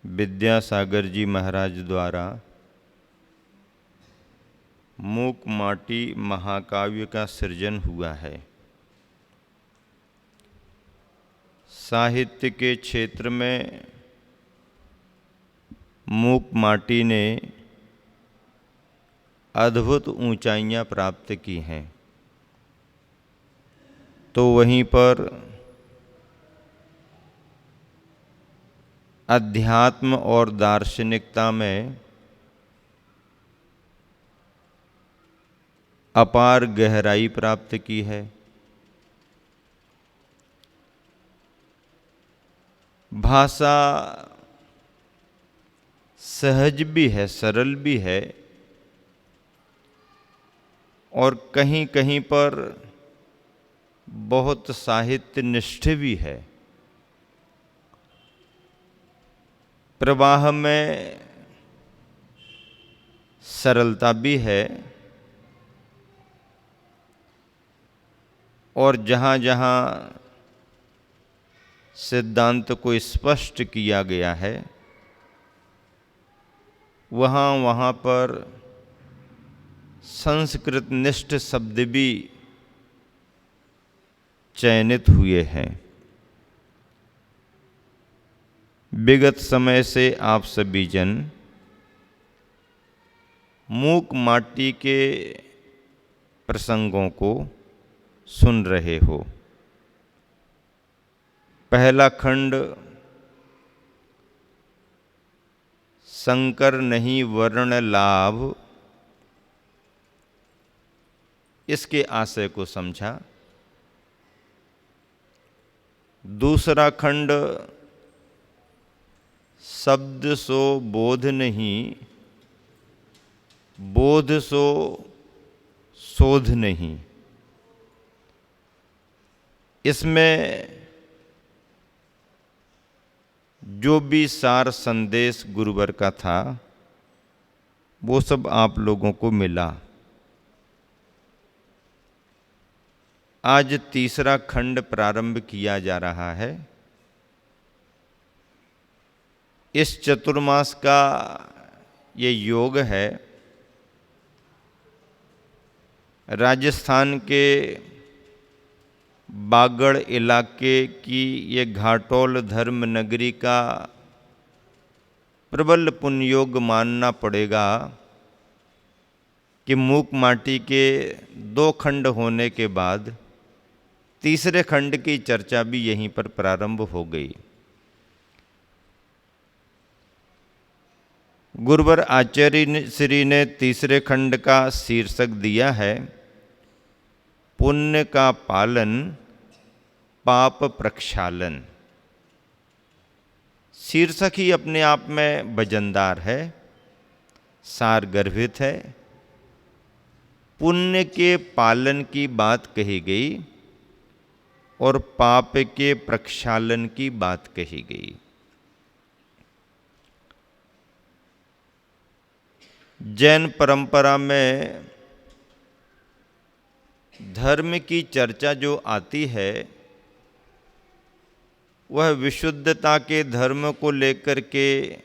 विद्यासागर जी महाराज द्वारा मूक माटी महाकाव्य का सृजन हुआ है। साहित्य के क्षेत्र में मूक माटी ने अद्भुत ऊंचाइयां प्राप्त की हैं, तो वहीं पर अध्यात्म और दार्शनिकता में अपार गहराई प्राप्त की है। भाषा सहज भी है, सरल भी है और कहीं कहीं पर बहुत साहित्य निष्ठ भी है। प्रवाह में सरलता भी है और जहाँ जहाँ सिद्धांत को स्पष्ट किया गया है वहाँ वहाँ पर संस्कृत निष्ठ शब्द भी चयनित हुए हैं। विगत समय से आप सभी जन मूक माटी के प्रसंगों को सुन रहे हो। पहला खंड शंकर नहीं वर्ण लाभ, इसके आशय को समझा। दूसरा खंड शब्द सो बोध नहीं, बोध सो शोध नहीं। इसमें जो भी सार संदेश गुरुवर का था वो सब आप लोगों को मिला। आज तीसरा खंड प्रारंभ किया जा रहा है। इस चतुर्मास का ये योग है। राजस्थान के बागड़ इलाके की ये घाटोल धर्म नगरी का प्रबल पुण्योग मानना पड़ेगा कि मूक माटी के 2 खंड होने के बाद तीसरे खंड की चर्चा भी यहीं पर प्रारंभ हो गई। गुरुवर आचार्य श्री ने तीसरे खंड का शीर्षक दिया है पुण्य का पालन पाप प्रक्षालन। शीर्षक ही अपने आप में वजनदार है, सार गर्भित है। पुण्य के पालन की बात कही गई और पाप के प्रक्षालन की बात कही गई। जैन परंपरा में धर्म की चर्चा जो आती है वह विशुद्धता के धर्म को लेकर के,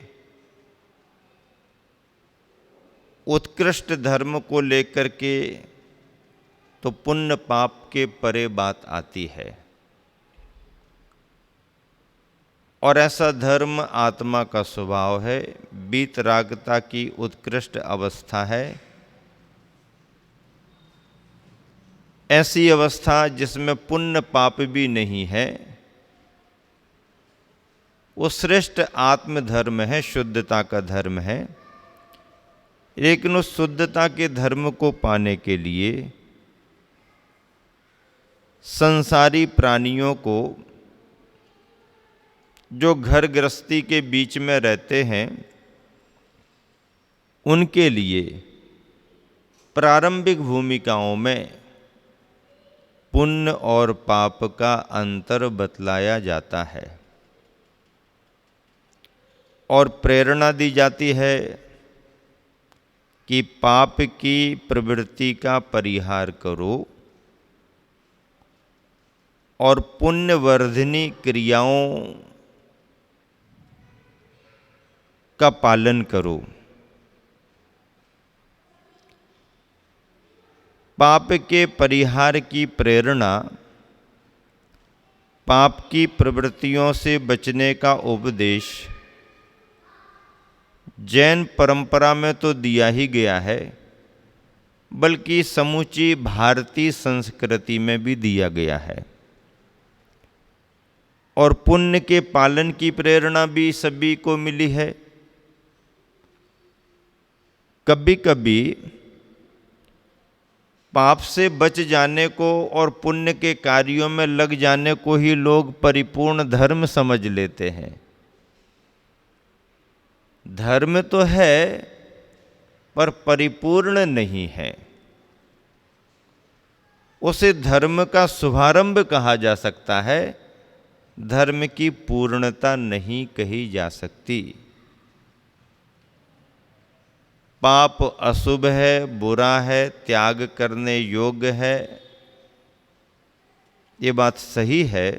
उत्कृष्ट धर्म को लेकर के तो पुण्य पाप के परे बात आती है। और ऐसा धर्म आत्मा का स्वभाव है, वीतरागता की उत्कृष्ट अवस्था है। ऐसी अवस्था जिसमें पुण्य पाप भी नहीं है, वो श्रेष्ठ आत्मधर्म है, शुद्धता का धर्म है। लेकिन उस शुद्धता के धर्म को पाने के लिए संसारी प्राणियों को, जो घर गृहस्थी के बीच में रहते हैं, उनके लिए प्रारंभिक भूमिकाओं में पुण्य और पाप का अंतर बतलाया जाता है और प्रेरणा दी जाती है कि पाप की प्रवृत्ति का परिहार करो और पुण्यवर्धिनी क्रियाओं उसका पालन करो। पाप के परिहार की प्रेरणा, पाप की प्रवृत्तियों से बचने का उपदेश जैन परंपरा में तो दिया ही गया है, बल्कि समूची भारतीय संस्कृति में भी दिया गया है। और पुण्य के पालन की प्रेरणा भी सभी को मिली है। कभी कभी पाप से बच जाने को और पुण्य के कार्यों में लग जाने को ही लोग परिपूर्ण धर्म समझ लेते हैं। धर्म तो है पर परिपूर्ण नहीं है। उसे धर्म का शुभारंभ कहा जा सकता है, धर्म की पूर्णता नहीं कही जा सकती। पाप अशुभ है, बुरा है, त्याग करने योग्य है, ये बात सही है।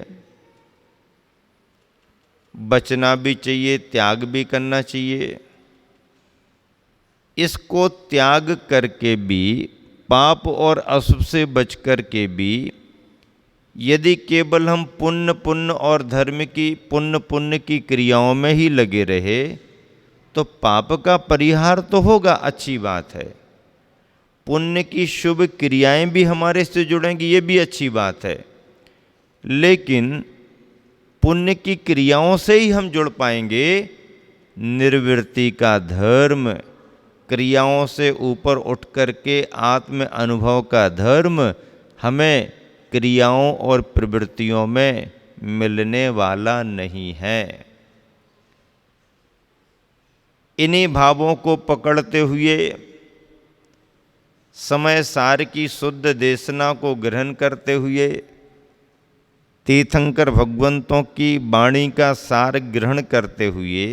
बचना भी चाहिए, त्याग भी करना चाहिए। इसको त्याग करके भी, पाप और अशुभ से बच करके भी यदि केवल हम पुण्य पुण्य और धर्म की पुण्य पुण्य की क्रियाओं में ही लगे रहे तो पाप का परिहार तो होगा, अच्छी बात है। पुण्य की शुभ क्रियाएं भी हमारे से जुड़ेंगी, ये भी अच्छी बात है। लेकिन पुण्य की क्रियाओं से ही हम जुड़ पाएंगे। निर्वृत्ति का धर्म, क्रियाओं से ऊपर उठ करके आत्म अनुभव का धर्म हमें क्रियाओं और प्रवृत्तियों में मिलने वाला नहीं है। इन्हीं भावों को पकड़ते हुए समय सार की शुद्ध देशना को ग्रहण करते हुए तीर्थंकर भगवंतों की वाणी का सार ग्रहण करते हुए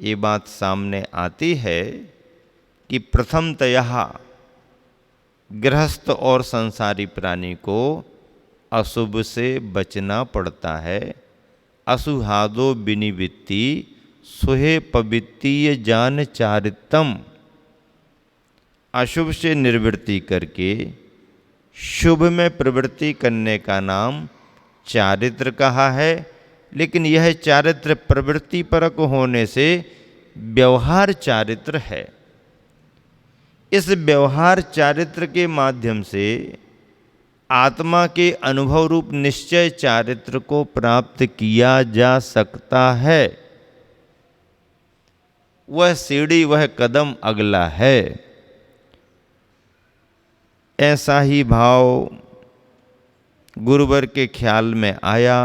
ये बात सामने आती है कि प्रथमतः गृहस्थ और संसारी प्राणी को अशुभ से बचना पड़ता है। असुहादो विनिवृत्ति सुहे पवित्तीय जान चारितम। अशुभ से निर्वृत्ति करके शुभ में प्रवृत्ति करने का नाम चारित्र कहा है। लेकिन यह चारित्र प्रवृत्ति परक होने से व्यवहार चारित्र है। इस व्यवहार चारित्र के माध्यम से आत्मा के अनुभव रूप निश्चय चारित्र को प्राप्त किया जा सकता है। वह सीढ़ी, वह कदम अगला है। ऐसा ही भाव गुरुवर के ख्याल में आया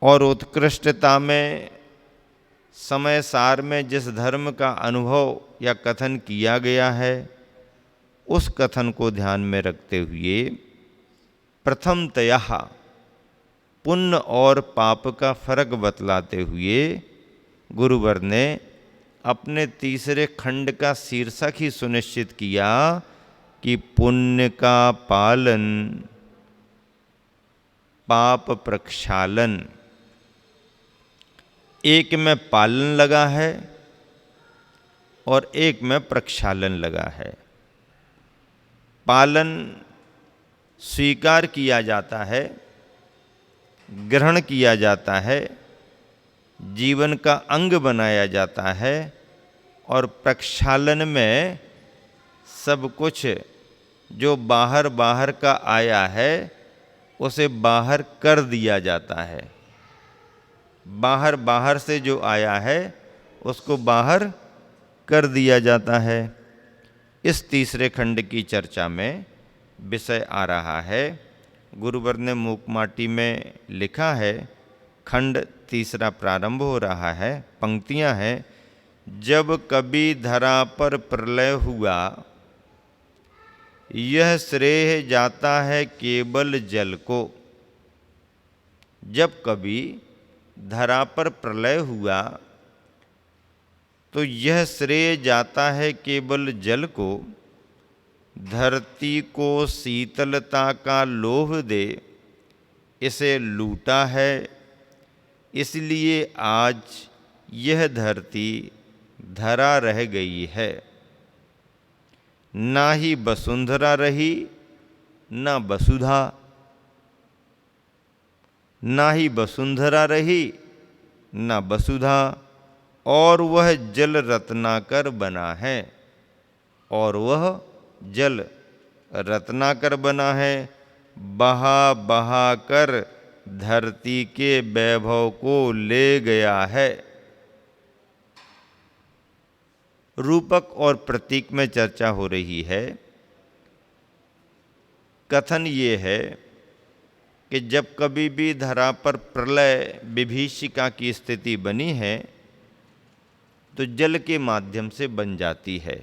और उत्कृष्टता में समय सार में जिस धर्म का अनुभव या कथन किया गया है उस कथन को ध्यान में रखते हुए प्रथमतः पुण्य और पाप का फर्क बतलाते हुए गुरुवर ने अपने तीसरे खंड का शीर्षक ही सुनिश्चित किया कि पुण्य का पालन, पाप प्रक्षालन। एक में पालन लगा है और एक में प्रक्षालन लगा है। पालन स्वीकार किया जाता है, ग्रहण किया जाता है, जीवन का अंग बनाया जाता है। और प्रक्षालन में सब कुछ जो बाहर बाहर का आया है उसे बाहर कर दिया जाता है। बाहर बाहर से जो आया है उसको बाहर कर दिया जाता है। इस तीसरे खंड की चर्चा में विषय आ रहा है, गुरुवर ने मूकमाटी में लिखा है। खंड तीसरा प्रारंभ हो रहा है। पंक्तियां हैं, जब कभी धरा पर प्रलय हुआ, यह श्रेय जाता है केवल जल को। जब कभी धरा पर प्रलय हुआ तो यह श्रेय जाता है केवल जल को। धरती को शीतलता का लोभ दे इसे लूटा है, इसलिए आज यह धरती धरा रह गई है। ना ही वसुंधरा रही, ना वसुधा। ना ही वसुंधरा रही, ना वसुधा। और वह जल रत्नाकर बना है। और वह जल रत्नाकर बना है, बहा बहा कर धरती के वैभव को ले गया है। रूपक और प्रतीक में चर्चा हो रही है। कथन ये है कि जब कभी भी धरा पर प्रलय विभीषिका की स्थिति बनी है तो जल के माध्यम से बन जाती है।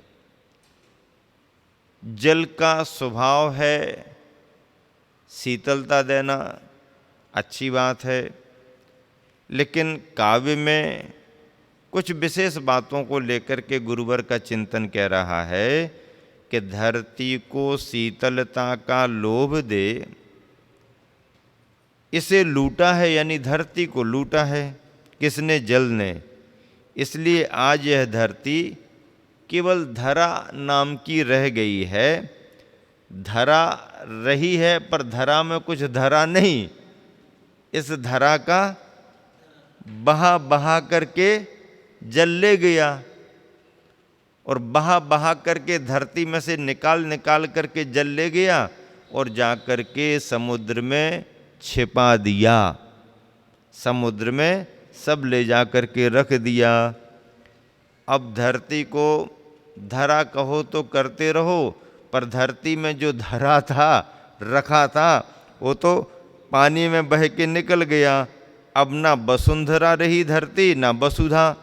जल का स्वभाव है शीतलता देना, अच्छी बात है, लेकिन काव्य में कुछ विशेष बातों को लेकर के गुरुवर का चिंतन कह रहा है कि धरती को शीतलता का लोभ दे, इसे लूटा है, यानी धरती को लूटा है। किसने? जल ने। इसलिए आज यह धरती केवल धरा नाम की रह गई है। धरा रही है पर धरा में कुछ धरा नहीं। इस धरा का बहा बहा करके जल ले गया, और बहा बहा करके धरती में से निकाल निकाल करके जल ले गया और जा करके समुद्र में छिपा दिया। समुद्र में सब ले जा करके रख दिया। अब धरती को धरा कहो तो करते रहो, पर धरती में जो धरा था, रखा था, वो तो पानी में बह के निकल गया। अब ना वसुंधरा रही धरती, ना वसुधा।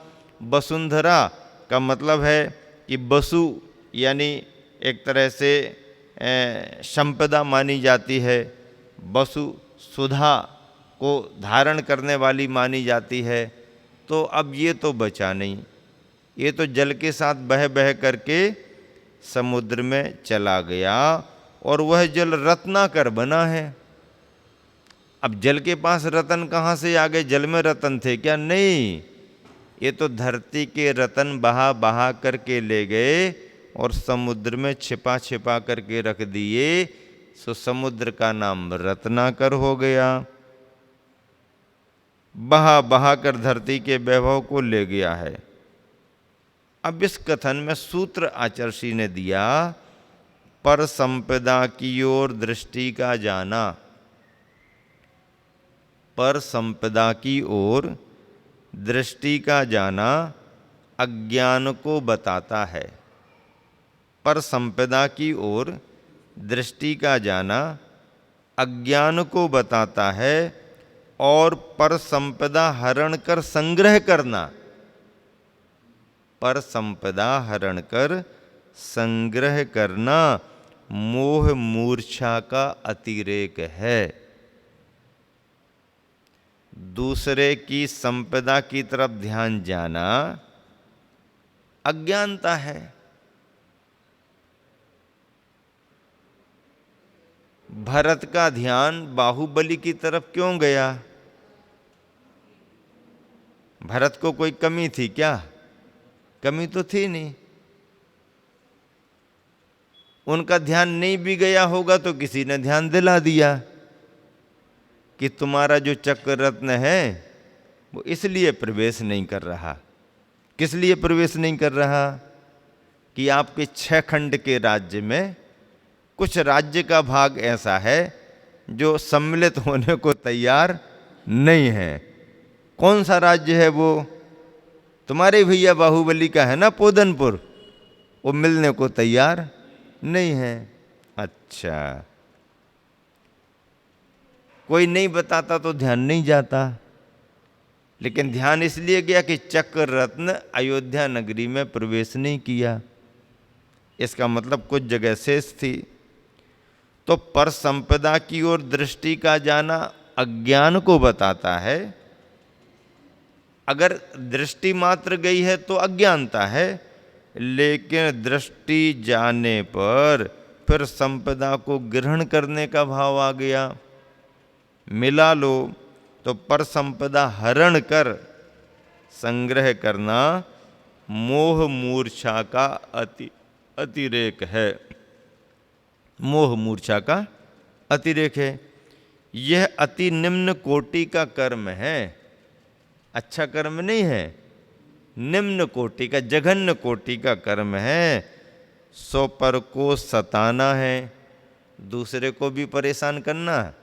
वसुंधरा का मतलब है कि वसु यानी एक तरह से संपदा मानी जाती है। वसु सुधा को धारण करने वाली मानी जाती है। तो अब ये तो बचा नहीं, ये तो जल के साथ बह बह करके समुद्र में चला गया, और वह जल रत्नाकर बना है। अब जल के पास रतन कहाँ से आ गए? जल में रतन थे क्या? नहीं, ये तो धरती के रतन बहा बहा करके ले गए और समुद्र में छिपा छिपा करके रख दिए। सो समुद्र का नाम रत्नाकर हो गया। बहा बहा कर धरती के वैभव को ले गया है। अब इस कथन में सूत्र आचर्षी ने दिया, पर संपदा की ओर दृष्टि का जाना। पर संपदा की ओर दृष्टि का जाना अज्ञान को बताता है। पर संपदा की ओर दृष्टि का जाना अज्ञान को बताता है, और पर संपदा हरण कर संग्रह करना। पर संपदा हरण कर संग्रह करना मोह मूर्छा का अतिरेक है। दूसरे की संपदा की तरफ ध्यान जाना अज्ञानता है। भरत का ध्यान बाहुबली की तरफ क्यों गया? भरत को कोई कमी थी क्या? कमी तो थी नहीं। उनका ध्यान नहीं भी गया होगा तो किसी ने ध्यान दिला दिया कि तुम्हारा जो चक्र रत्न है वो इसलिए प्रवेश नहीं कर रहा। किस लिए प्रवेश नहीं कर रहा? कि आपके 6 खंड के राज्य में कुछ राज्य का भाग ऐसा है जो सम्मिलित होने को तैयार नहीं है। कौन सा राज्य है वो? तुम्हारे भैया बाहुबली का है ना, पोदनपुर। वो मिलने को तैयार नहीं है। अच्छा, कोई नहीं बताता तो ध्यान नहीं जाता, लेकिन ध्यान इसलिए गया कि चक्र रत्न अयोध्या नगरी में प्रवेश नहीं किया। इसका मतलब कुछ जगह शेष थी। तो पर संपदा की ओर दृष्टि का जाना अज्ञान को बताता है। अगर दृष्टि मात्र गई है तो अज्ञानता है, लेकिन दृष्टि जाने पर फिर संपदा को ग्रहण करने का भाव आ गया। मिला लो तो पर संपदा हरण कर संग्रह करना मोह मूर्छा का अतिरेक है। मोह मूर्छा का अतिरेक है। यह अति निम्न कोटि का कर्म है, अच्छा कर्म नहीं है, निम्न कोटि का, जघन्य कोटि का कर्म है। सौ पर को सताना है, दूसरे को भी परेशान करना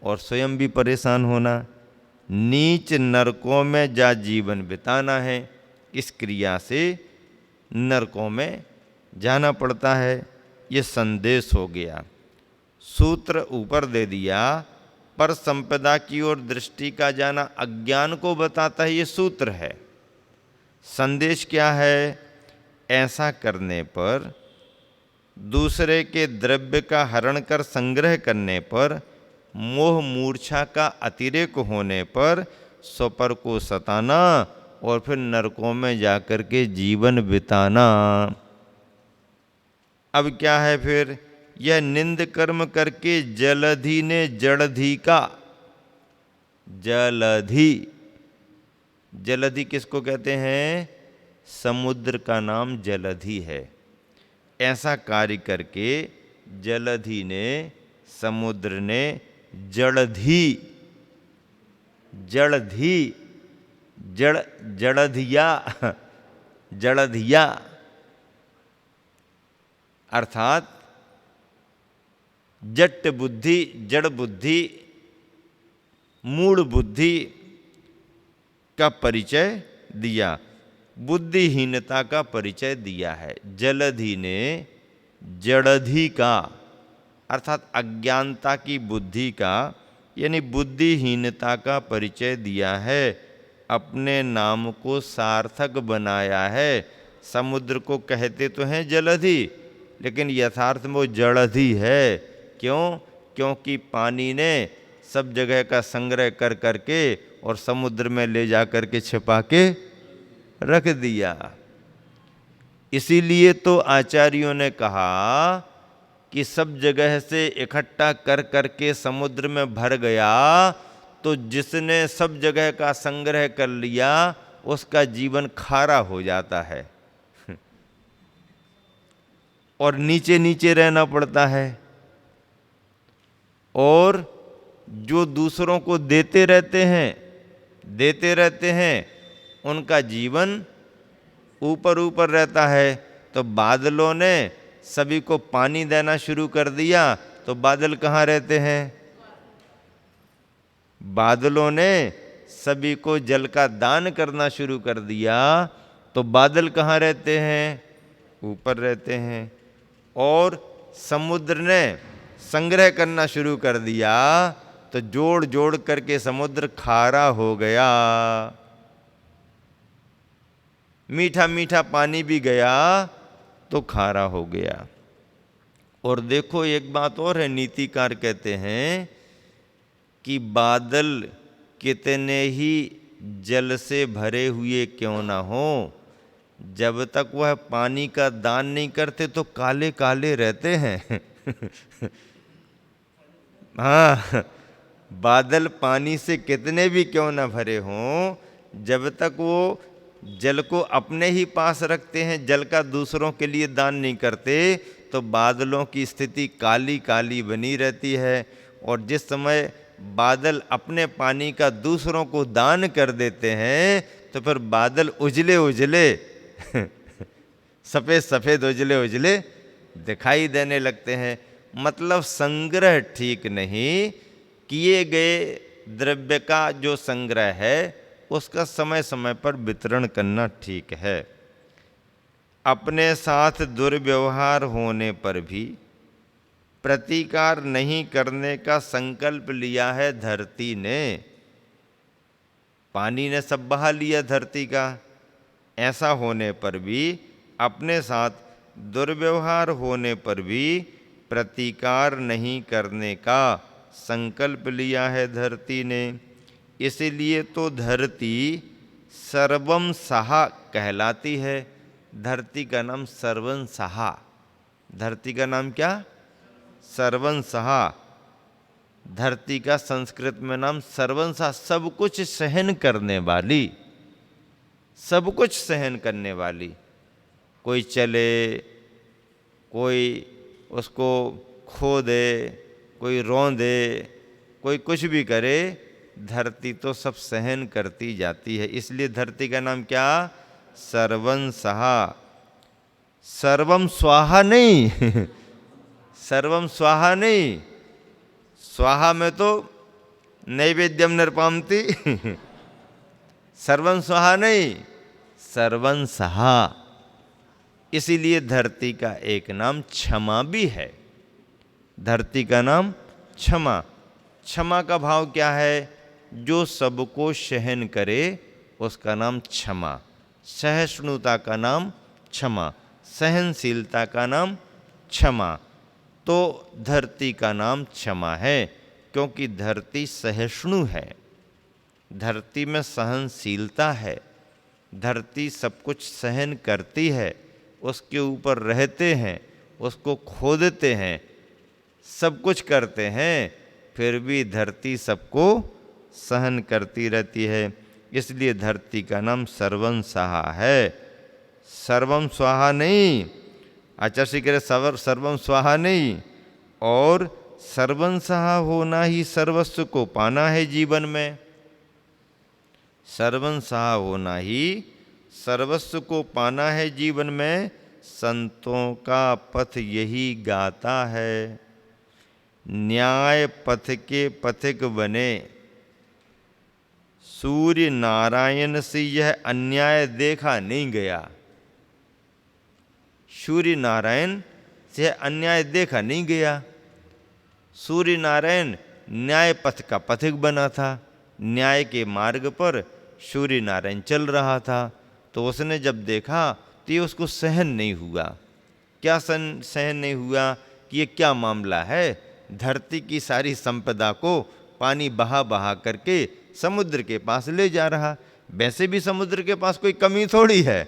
और स्वयं भी परेशान होना। नीच नरकों में जा जीवन बिताना है, इस क्रिया से नरकों में जाना पड़ता है। ये संदेश हो गया। सूत्र ऊपर दे दिया, पर संपदा की ओर दृष्टि का जाना अज्ञान को बताता है, ये सूत्र है। संदेश क्या है? ऐसा करने पर, दूसरे के द्रव्य का हरण कर संग्रह करने पर, मोह मूर्छा का अतिरेक होने पर स्वपर को सताना और फिर नरकों में जाकर के जीवन बिताना। अब क्या है फिर? यह निंद कर्म करके जलधि ने जड़धि का, जलधि, जलधि किसको कहते हैं? समुद्र का नाम जलधि है। ऐसा कार्य करके जलधि ने, समुद्र ने जड़धि, जड़धि, जड़धिया, जड़धिया अर्थात जट बुद्धि, जड़ बुद्धि, मूढ़ बुद्धि का परिचय दिया, बुद्धिहीनता का परिचय दिया है। जलधि ने जड़धि का अर्थात अज्ञानता की बुद्धि का, यानी बुद्धिहीनता का परिचय दिया है। अपने नाम को सार्थक बनाया है। समुद्र को कहते तो हैं जलधि, लेकिन यथार्थ में वो जड़धि है। क्यों? क्योंकि पानी ने सब जगह का संग्रह कर करके और समुद्र में ले जा कर के छिपा के रख दिया। इसीलिए तो आचार्यों ने कहा कि सब जगह से इकट्ठा कर करके समुद्र में भर गया, तो जिसने सब जगह का संग्रह कर लिया उसका जीवन खारा हो जाता है और नीचे नीचे रहना पड़ता है। और जो दूसरों को देते रहते हैं उनका जीवन ऊपर ऊपर रहता है। तो बादलों ने सभी को पानी देना शुरू कर दिया, तो बादल कहाँ रहते हैं? बादलों ने सभी को जल का दान करना शुरू कर दिया, तो बादल कहाँ रहते हैं? ऊपर रहते हैं। और समुद्र ने संग्रह करना शुरू कर दिया, तो जोड़ जोड़ करके समुद्र खारा हो गया। मीठा मीठा पानी भी गया तो खारा हो गया। और देखो एक बात और है, नीतिकार कहते हैं कि बादल कितने ही जल से भरे हुए क्यों ना हो, जब तक वह पानी का दान नहीं करते तो काले काले रहते हैं हाँ, बादल पानी से कितने भी क्यों ना भरे हों, जब तक वो जल को अपने ही पास रखते हैं, जल का दूसरों के लिए दान नहीं करते, तो बादलों की स्थिति काली काली बनी रहती है। और जिस समय बादल अपने पानी का दूसरों को दान कर देते हैं, तो फिर बादल उजले उजले सफ़ेद सफ़ेद उजले उजले दिखाई देने लगते हैं। मतलब संग्रह ठीक नहीं, किए गए द्रव्य का जो संग्रह है उसका समय समय पर वितरण करना ठीक है। अपने साथ दुर्व्यवहार होने पर भी प्रतिकार नहीं करने का संकल्प लिया है धरती ने। पानी ने सब बहा लिया धरती का, ऐसा होने पर भी, अपने साथ दुर्व्यवहार होने पर भी प्रतिकार नहीं करने का संकल्प लिया है धरती ने। इसीलिए तो धरती सर्वम सहा कहलाती है। धरती का नाम सर्वन सहा। धरती का नाम क्या? सर्वन सहा। धरती का संस्कृत में नाम सर्वन सहा, सब कुछ सहन करने वाली। सब कुछ सहन करने वाली। कोई चले, कोई उसको खो दे, कोई रौंदे, कोई कुछ भी करे, धरती तो सब सहन करती जाती है। इसलिए धरती का नाम क्या? सर्वं सहा। सर्वम स्वाहा नहीं सर्वम स्वाहा नहीं, स्वाहा में तो नैवेद्यम निर्पामति सर्वं स्वाहा नहीं, सर्वं सहा। इसीलिए धरती का एक नाम क्षमा भी है। धरती का नाम क्षमा। क्षमा का भाव क्या है? जो सबको सहन करे उसका नाम क्षमा। सहिष्णुता का नाम क्षमा, सहनशीलता का नाम क्षमा। तो धरती का नाम क्षमा है, क्योंकि धरती सहिष्णु है, धरती में सहनशीलता है, धरती सब कुछ सहन करती है। उसके ऊपर रहते हैं, उसको खोदते हैं, सब कुछ करते हैं, फिर भी धरती सबको सहन करती रहती है। इसलिए धरती का नाम सर्वं सहा है, सर्वं स्वाहा नहीं। आचार्य श्री कह रहे सर्वं स्वाहा नहीं, और सर्वं सहा होना ही सर्वस्व को पाना है जीवन में। सर्वं सहा होना ही सर्वस्व को पाना है जीवन में। संतों का पथ यही गाता है, न्याय पथ के पथिक बने। सूर्य नारायण से यह अन्याय देखा नहीं गया। सूर्य नारायण से अन्याय देखा नहीं गया। सूर्य नारायण न्याय पथ का पथिक बना था, न्याय के मार्ग पर सूर्य नारायण चल रहा था। तो उसने जब देखा तो ये उसको सहन नहीं हुआ। क्या सहन नहीं हुआ कि ये क्या मामला है? धरती की सारी संपदा को पानी बहा बहा करके समुद्र के पास ले जा रहा। वैसे भी समुद्र के पास कोई कमी थोड़ी है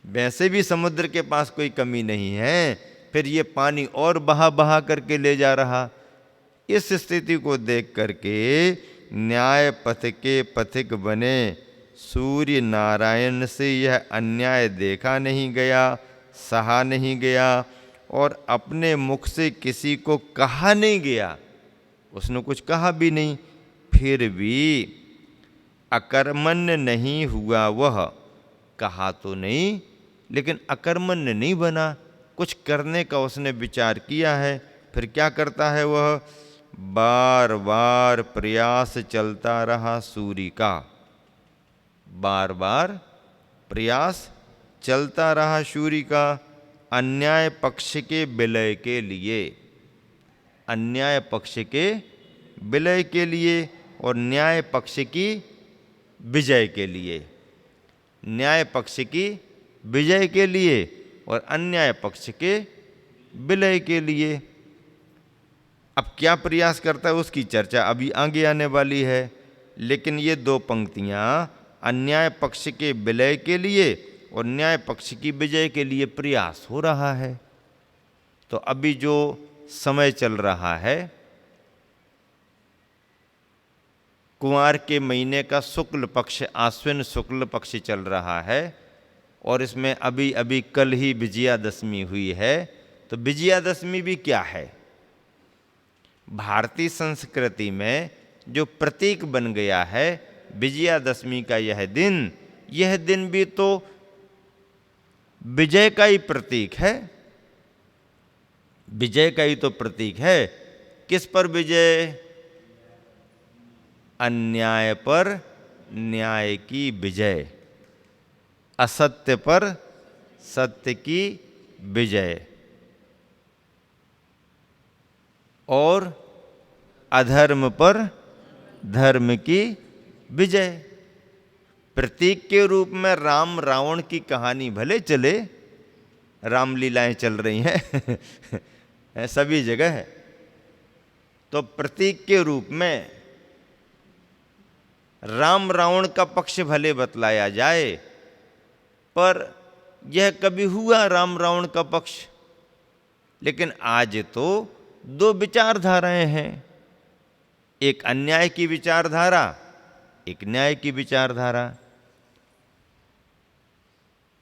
वैसे भी समुद्र के पास कोई कमी नहीं है, फिर ये पानी और बहा बहा करके ले जा रहा। इस स्थिति को देख करके न्याय पथ के पथिक बने। सूर्य नारायण से यह अन्याय देखा नहीं गया, सहा नहीं गया, और अपने मुख से किसी को कहा नहीं गया। उसने कुछ कहा भी नहीं, फिर भी अकर्मण्य नहीं हुआ। वह कहा तो नहीं, लेकिन अकर्मण्य नहीं बना। कुछ करने का उसने विचार किया है। फिर क्या करता है वह? बार बार प्रयास चलता रहा सूर्य का। बार बार प्रयास चलता रहा सूर्य का, अन्याय पक्ष के विलय के लिए। अन्याय पक्ष के विलय के लिए और न्याय पक्ष की विजय के लिए। न्याय पक्ष की विजय के लिए और अन्याय पक्ष के विलय के लिए। अब क्या प्रयास करता है उसकी चर्चा अभी आगे आने वाली है। लेकिन ये दो पंक्तियां अन्याय पक्ष के विलय के लिए और न्याय पक्ष की विजय के लिए प्रयास हो रहा है। तो अभी जो समय चल रहा है, कुंवार के महीने का शुक्ल पक्ष, आश्विन शुक्ल पक्ष चल रहा है, और इसमें अभी अभी कल ही विजयादशमी हुई है। तो विजयादशमी भी क्या है? भारतीय संस्कृति में जो प्रतीक बन गया है विजयादशमी का यह दिन भी तो विजय का ही प्रतीक है। विजय का ही तो प्रतीक है। किस पर विजय? अन्याय पर न्याय की विजय, असत्य पर सत्य की विजय, और अधर्म पर धर्म की विजय। प्रतीक के रूप में राम रावण की कहानी भले चले, रामलीलाएं चल रही हैं सभी जगह है, तो प्रतीक के रूप में राम रावण का पक्ष भले बतलाया जाए, पर यह कभी हुआ राम रावण का पक्ष? लेकिन आज तो दो विचारधाराएं हैं, एक अन्याय की विचारधारा, एक न्याय की विचारधारा।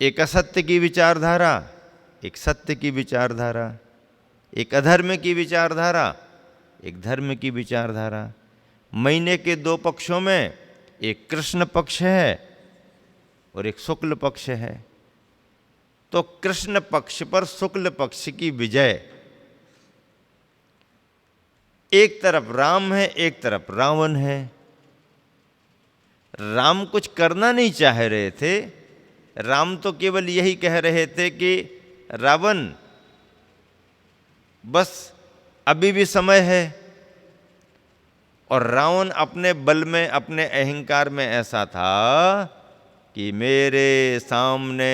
एक असत्य की विचारधारा, एक सत्य की विचारधारा, एक अधर्म की विचारधारा, एक धर्म की विचारधारा। महीने के दो पक्षों में एक कृष्ण पक्ष है और एक शुक्ल पक्ष है। तो कृष्ण पक्ष पर शुक्ल पक्ष की विजय, एक तरफ राम है, एक तरफ रावण है। राम कुछ करना नहीं चाह रहे थे, राम तो केवल यही कह रहे थे कि रावण बस अभी भी समय है। और रावण अपने बल में, अपने अहंकार में ऐसा था कि मेरे सामने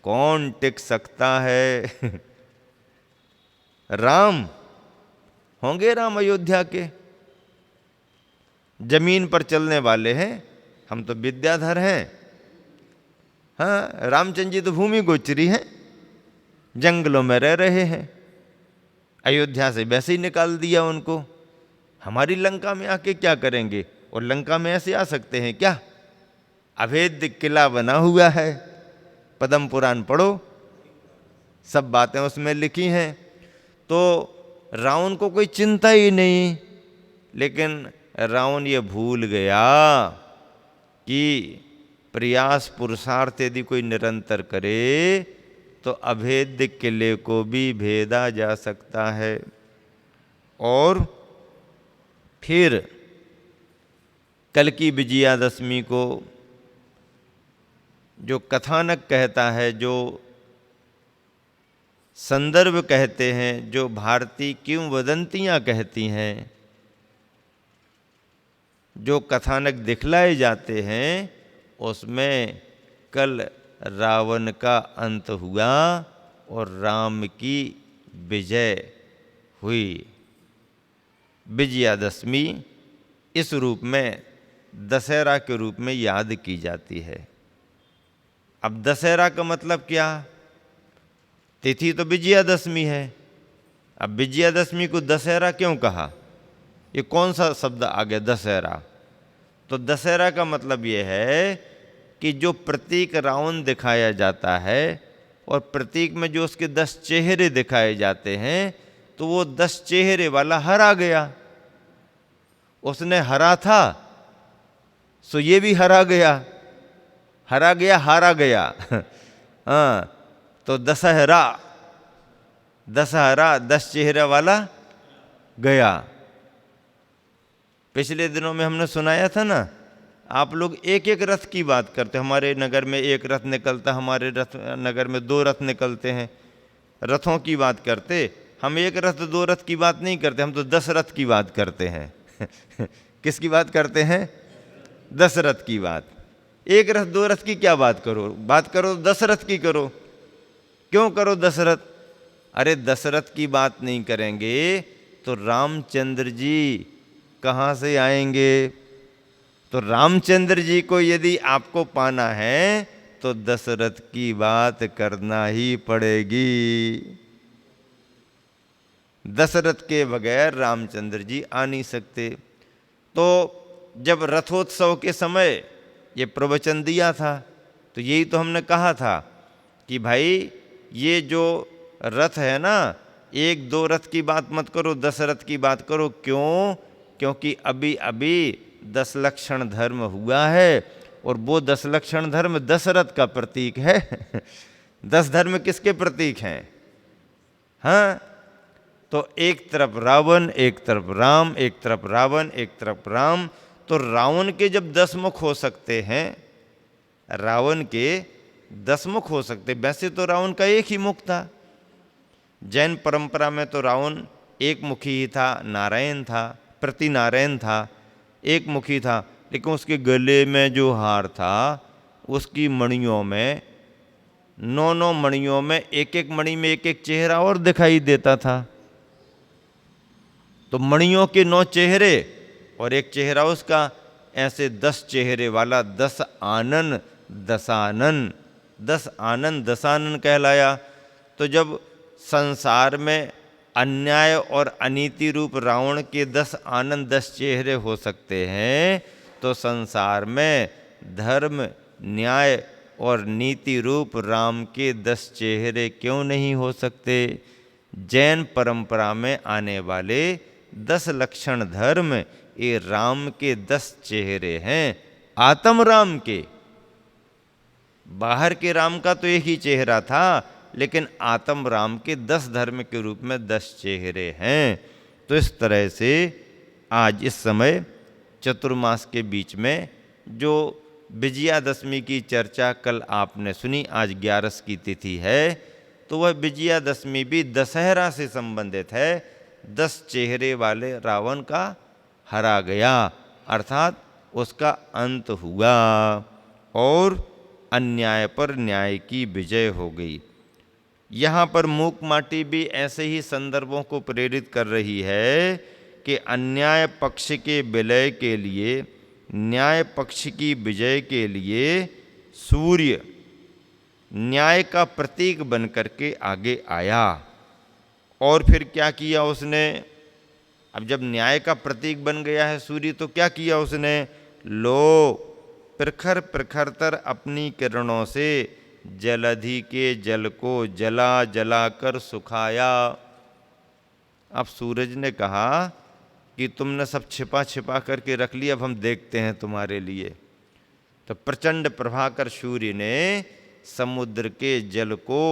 कौन टिक सकता है। राम होंगे, राम अयोध्या के जमीन पर चलने वाले हैं, हम तो विद्याधर हैं। हाँ, रामचंद्र जी तो भूमि गोचरी हैं, जंगलों में रह रहे हैं। अयोध्या से वैसे ही निकाल दिया उनको, हमारी लंका में आके क्या करेंगे? और लंका में ऐसे आ सकते हैं क्या? अभेद्य किला बना हुआ है, पद्म पुराण पढ़ो, सब बातें उसमें लिखी हैं। तो रावण को कोई चिंता ही नहीं, लेकिन रावण ये भूल गया कि प्रयास पुरुषार्थ यदि कोई निरंतर करे तो अभेद्य किले को भी भेदा जा सकता है। और फिर कल की विजयादशमी को जो कथानक कहता है, जो संदर्भ कहते हैं, जो भारतीय किंवदंतियाँ कहती हैं, जो कथानक दिखलाए जाते हैं, उसमें कल रावण का अंत हुआ और राम की विजय हुई। विजयादशमी इस रूप में दशहरा के रूप में याद की जाती है। अब दशहरा का मतलब क्या? तिथि तो विजयादशमी है। अब विजयादशमी को दशहरा क्यों कहा? ये कौन सा शब्द आ गया दशहरा? तो दशहरा का मतलब ये है कि जो प्रतीक रावण दिखाया जाता है और प्रतीक में जो उसके 10 चेहरे दिखाए जाते हैं, तो वो 10 चेहरे वाला हरा गया। उसने हरा था, सो ये भी हरा गया, हरा गया, हारा गया। हाँ, तो दशहरा, दशहरा 10 चेहरे वाला गया। पिछले दिनों में हमने सुनाया था ना, आप लोग एक एक रथ की बात करते। हमारे नगर में एक रथ निकलता, हमारे नगर में 2 रथ निकलते हैं, रथों की बात करते। हम एक रथ 2 रथ की बात नहीं करते, हम तो 10 रथ की बात करते हैं। किसकी बात करते हैं? 10 रथ की बात। एक रथ 2 रथ की क्या बात करो? बात करो 10 रथ की करो। क्यों करो 10 रथ? अरे 10 रथ की बात नहीं करेंगे तो रामचंद्र जी कहाँ से आएंगे? तो रामचंद्र जी को यदि आपको पाना है तो दशरथ की बात करना ही पड़ेगी। दशरथ के बगैर रामचंद्र जी आ नहीं सकते। तो जब रथोत्सव के समय ये प्रवचन दिया था, तो यही तो हमने कहा था कि भाई ये जो रथ है ना, 1-2 रथ की बात मत करो, 10 रथ की बात करो। क्यों? क्योंकि अभी अभी 10 लक्षण धर्म हुआ है, और वो 10 लक्षण धर्म दशरथ का प्रतीक है। 10 धर्म किसके प्रतीक हैं? हाँ, तो एक तरफ रावण, एक तरफ राम, एक तरफ रावण, एक तरफ राम। तो रावण के जब 10 मुख हो सकते हैं, रावण के 10 मुख हो सकते, वैसे तो रावण का एक ही मुख था। जैन परंपरा में तो रावण एक मुखी ही था, नारायण था, प्रति नारायण था, एक मुखी था। लेकिन उसके गले में जो हार था, उसकी मणियों में 9 मणियों में एक एक मणि में एक एक चेहरा और दिखाई देता था। तो मणियों के 9 चेहरे और एक चेहरा उसका, ऐसे 10 चेहरे वाला 10 आनन दशानन, 10 आनंद दशानन कहलाया। तो जब संसार में अन्याय और अनीति रूप रावण के 10 आनंद 10 चेहरे हो सकते हैं, तो संसार में धर्म, न्याय और नीति रूप राम के 10 चेहरे क्यों नहीं हो सकते? जैन परंपरा में आने वाले 10 लक्षण धर्म ये राम के 10 चेहरे हैं, आत्म राम के। बाहर के राम का तो एक ही चेहरा था, लेकिन आत्म राम के 10 धर्म के रूप में 10 चेहरे हैं। तो इस तरह से आज इस समय चतुर्मास के बीच में जो विजयादशमी की चर्चा कल आपने सुनी, आज 11 की तिथि है, तो वह विजयादशमी भी दशहरा से संबंधित है। 10 चेहरे वाले रावण का हरा गया, अर्थात उसका अंत हुआ और अन्याय पर न्याय की विजय हो गई। यहाँ पर मूक माटी भी ऐसे ही संदर्भों को प्रेरित कर रही है कि अन्याय पक्ष के विलय के लिए, न्याय पक्ष की विजय के लिए सूर्य न्याय का प्रतीक बन करके आगे आया। और फिर क्या किया उसने? अब जब न्याय का प्रतीक बन गया है सूर्य, तो क्या किया उसने? लो प्रखर प्रखरतर अपनी किरणों से जलधि के जल को जला जला कर सुखाया। अब सूरज ने कहा कि तुमने सब छिपा छिपा करके रख लिया, अब हम देखते हैं तुम्हारे लिए। तो प्रचंड प्रभाकर सूर्य ने समुद्र के जल को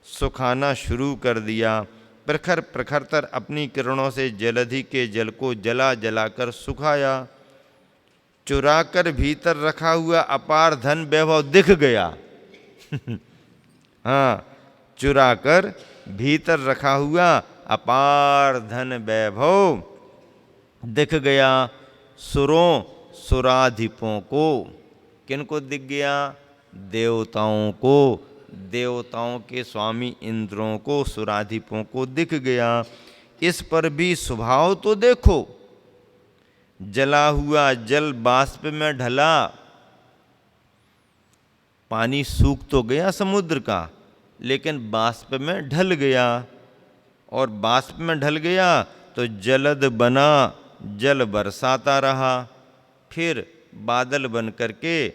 सुखाना शुरू कर दिया। प्रखर प्रखरतर अपनी किरणों से जलधि के जल को जला जलाकर सुखाया। चुराकर भीतर रखा हुआ अपार धन वैभव दिख गया। हाँ, चुराकर भीतर रखा हुआ अपार धन वैभव दिख गया। सुरों सुराधिपों को, किनको दिख गया? देवताओं को, देवताओं के स्वामी इंद्रों को, सुराधिपों को दिख गया। इस पर भी स्वभाव तो देखो, जला हुआ जल बाष्प में ढला। पानी सूख तो गया समुद्र का, लेकिन बाष्प में ढल गया, और बाष्प में ढल गया तो जलद बना, जल बरसाता रहा, फिर बादल बन करके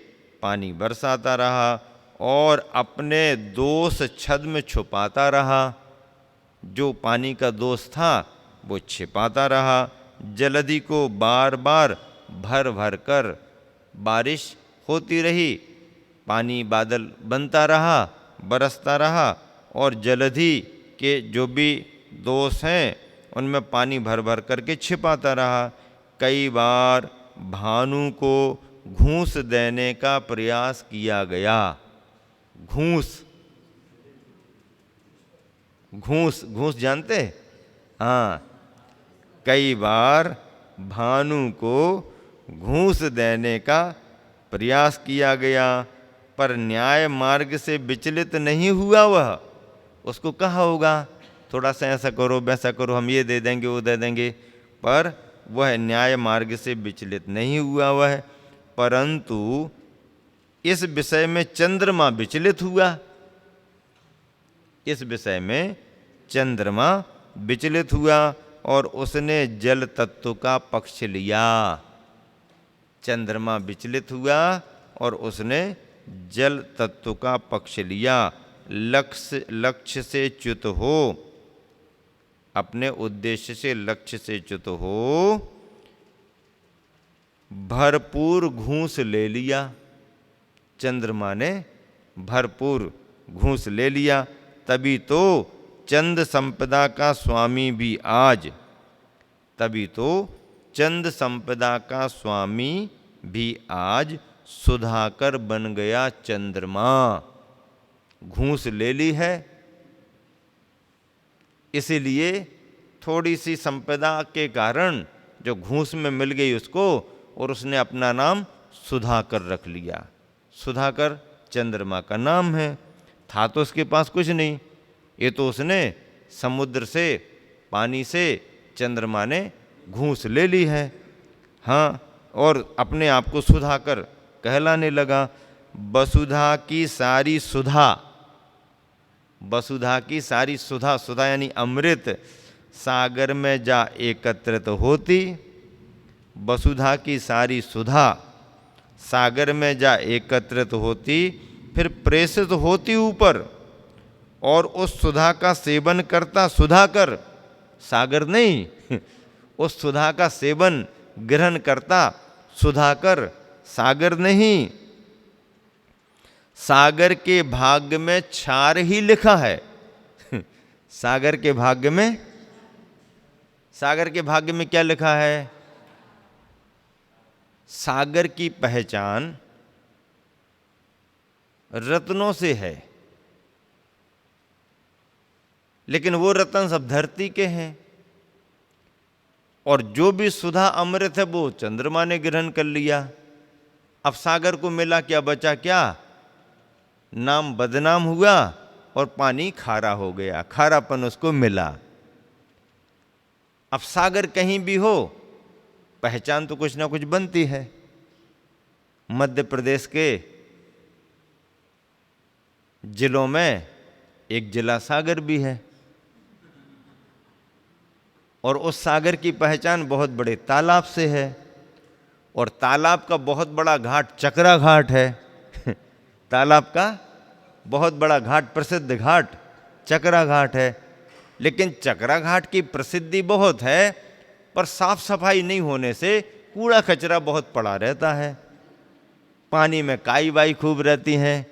पानी बरसाता रहा और अपने दोष छद्म छुपाता रहा। जो पानी का दोष था वो छिपाता रहा। जलधि को बार बार भर भर कर बारिश होती रही, पानी बादल बनता रहा, बरसता रहा, और जलधि के जो भी दोष हैं उनमें पानी भर भर करके छिपाता रहा। कई बार भानु को घूस देने का प्रयास किया गया। घूस, घूस, घूस जानते? हाँ, कई बार भानु को घूस देने का प्रयास किया गया, पर न्याय मार्ग से विचलित नहीं हुआ वह। उसको कहा होगा थोड़ा सा ऐसा करो वैसा करो, हम ये दे देंगे वो दे देंगे, पर वह न्याय मार्ग से विचलित नहीं हुआ वह। परंतु इस विषय में चंद्रमा विचलित हुआ। इस विषय में चंद्रमा विचलित हुआ और उसने जल तत्व का पक्ष लिया। चंद्रमा विचलित हुआ और उसने जल तत्व का पक्ष लिया। लक्ष्य से च्युत हो, अपने उद्देश्य से लक्ष्य से च्युत हो, भरपूर घूस ले लिया। चंद्रमा ने भरपूर घूस ले लिया। तभी तो चंद संपदा का स्वामी भी आज, तभी तो चंद संपदा का स्वामी भी आज सुधाकर बन गया चंद्रमा। घूस ले ली है, इसीलिए थोड़ी सी संपदा के कारण जो घूस में मिल गई उसको, और उसने अपना नाम सुधाकर रख लिया। सुधाकर चंद्रमा का नाम है। था तो उसके पास कुछ नहीं, ये तो उसने समुद्र से, पानी से चंद्रमा ने घूस ले ली है। हाँ, और अपने आप को सुधाकर कहलाने लगा। वसुधा की सारी सुधा, वसुधा की सारी सुधा, सुधा यानी अमृत, सागर में जा एकत्रित होती। वसुधा की सारी सुधा सागर में जा एकत्रित होती, फिर प्रेषित होती ऊपर, और उस सुधा का सेवन करता सुधाकर, सागर नहीं, उस सुधा का सेवन ग्रहण करता सुधाकर, सागर नहीं। सागर के भाग्य में क्षार ही लिखा है। सागर के भाग्य में, सागर के भाग्य में क्या लिखा है? सागर की पहचान रत्नों से है, लेकिन वो रत्न सब धरती के हैं, और जो भी सुधा अमृत है वो चंद्रमा ने ग्रहण कर लिया। अब सागर को मिला क्या, बचा क्या? नाम बदनाम हुआ और पानी खारा हो गया, खारापन उसको मिला। अब सागर कहीं भी हो, पहचान तो कुछ ना कुछ बनती है। मध्य प्रदेश के जिलों में एक जिला सागर भी है, और उस सागर की पहचान बहुत बड़े तालाब से है, और तालाब का बहुत बड़ा घाट चकरा घाट है। तालाब का बहुत बड़ा घाट, प्रसिद्ध घाट चकरा घाट है। लेकिन चकरा घाट की प्रसिद्धि बहुत है, पर साफ सफाई नहीं होने से कूड़ा कचरा बहुत पड़ा रहता है। पानी में काई वाई खूब रहती हैं,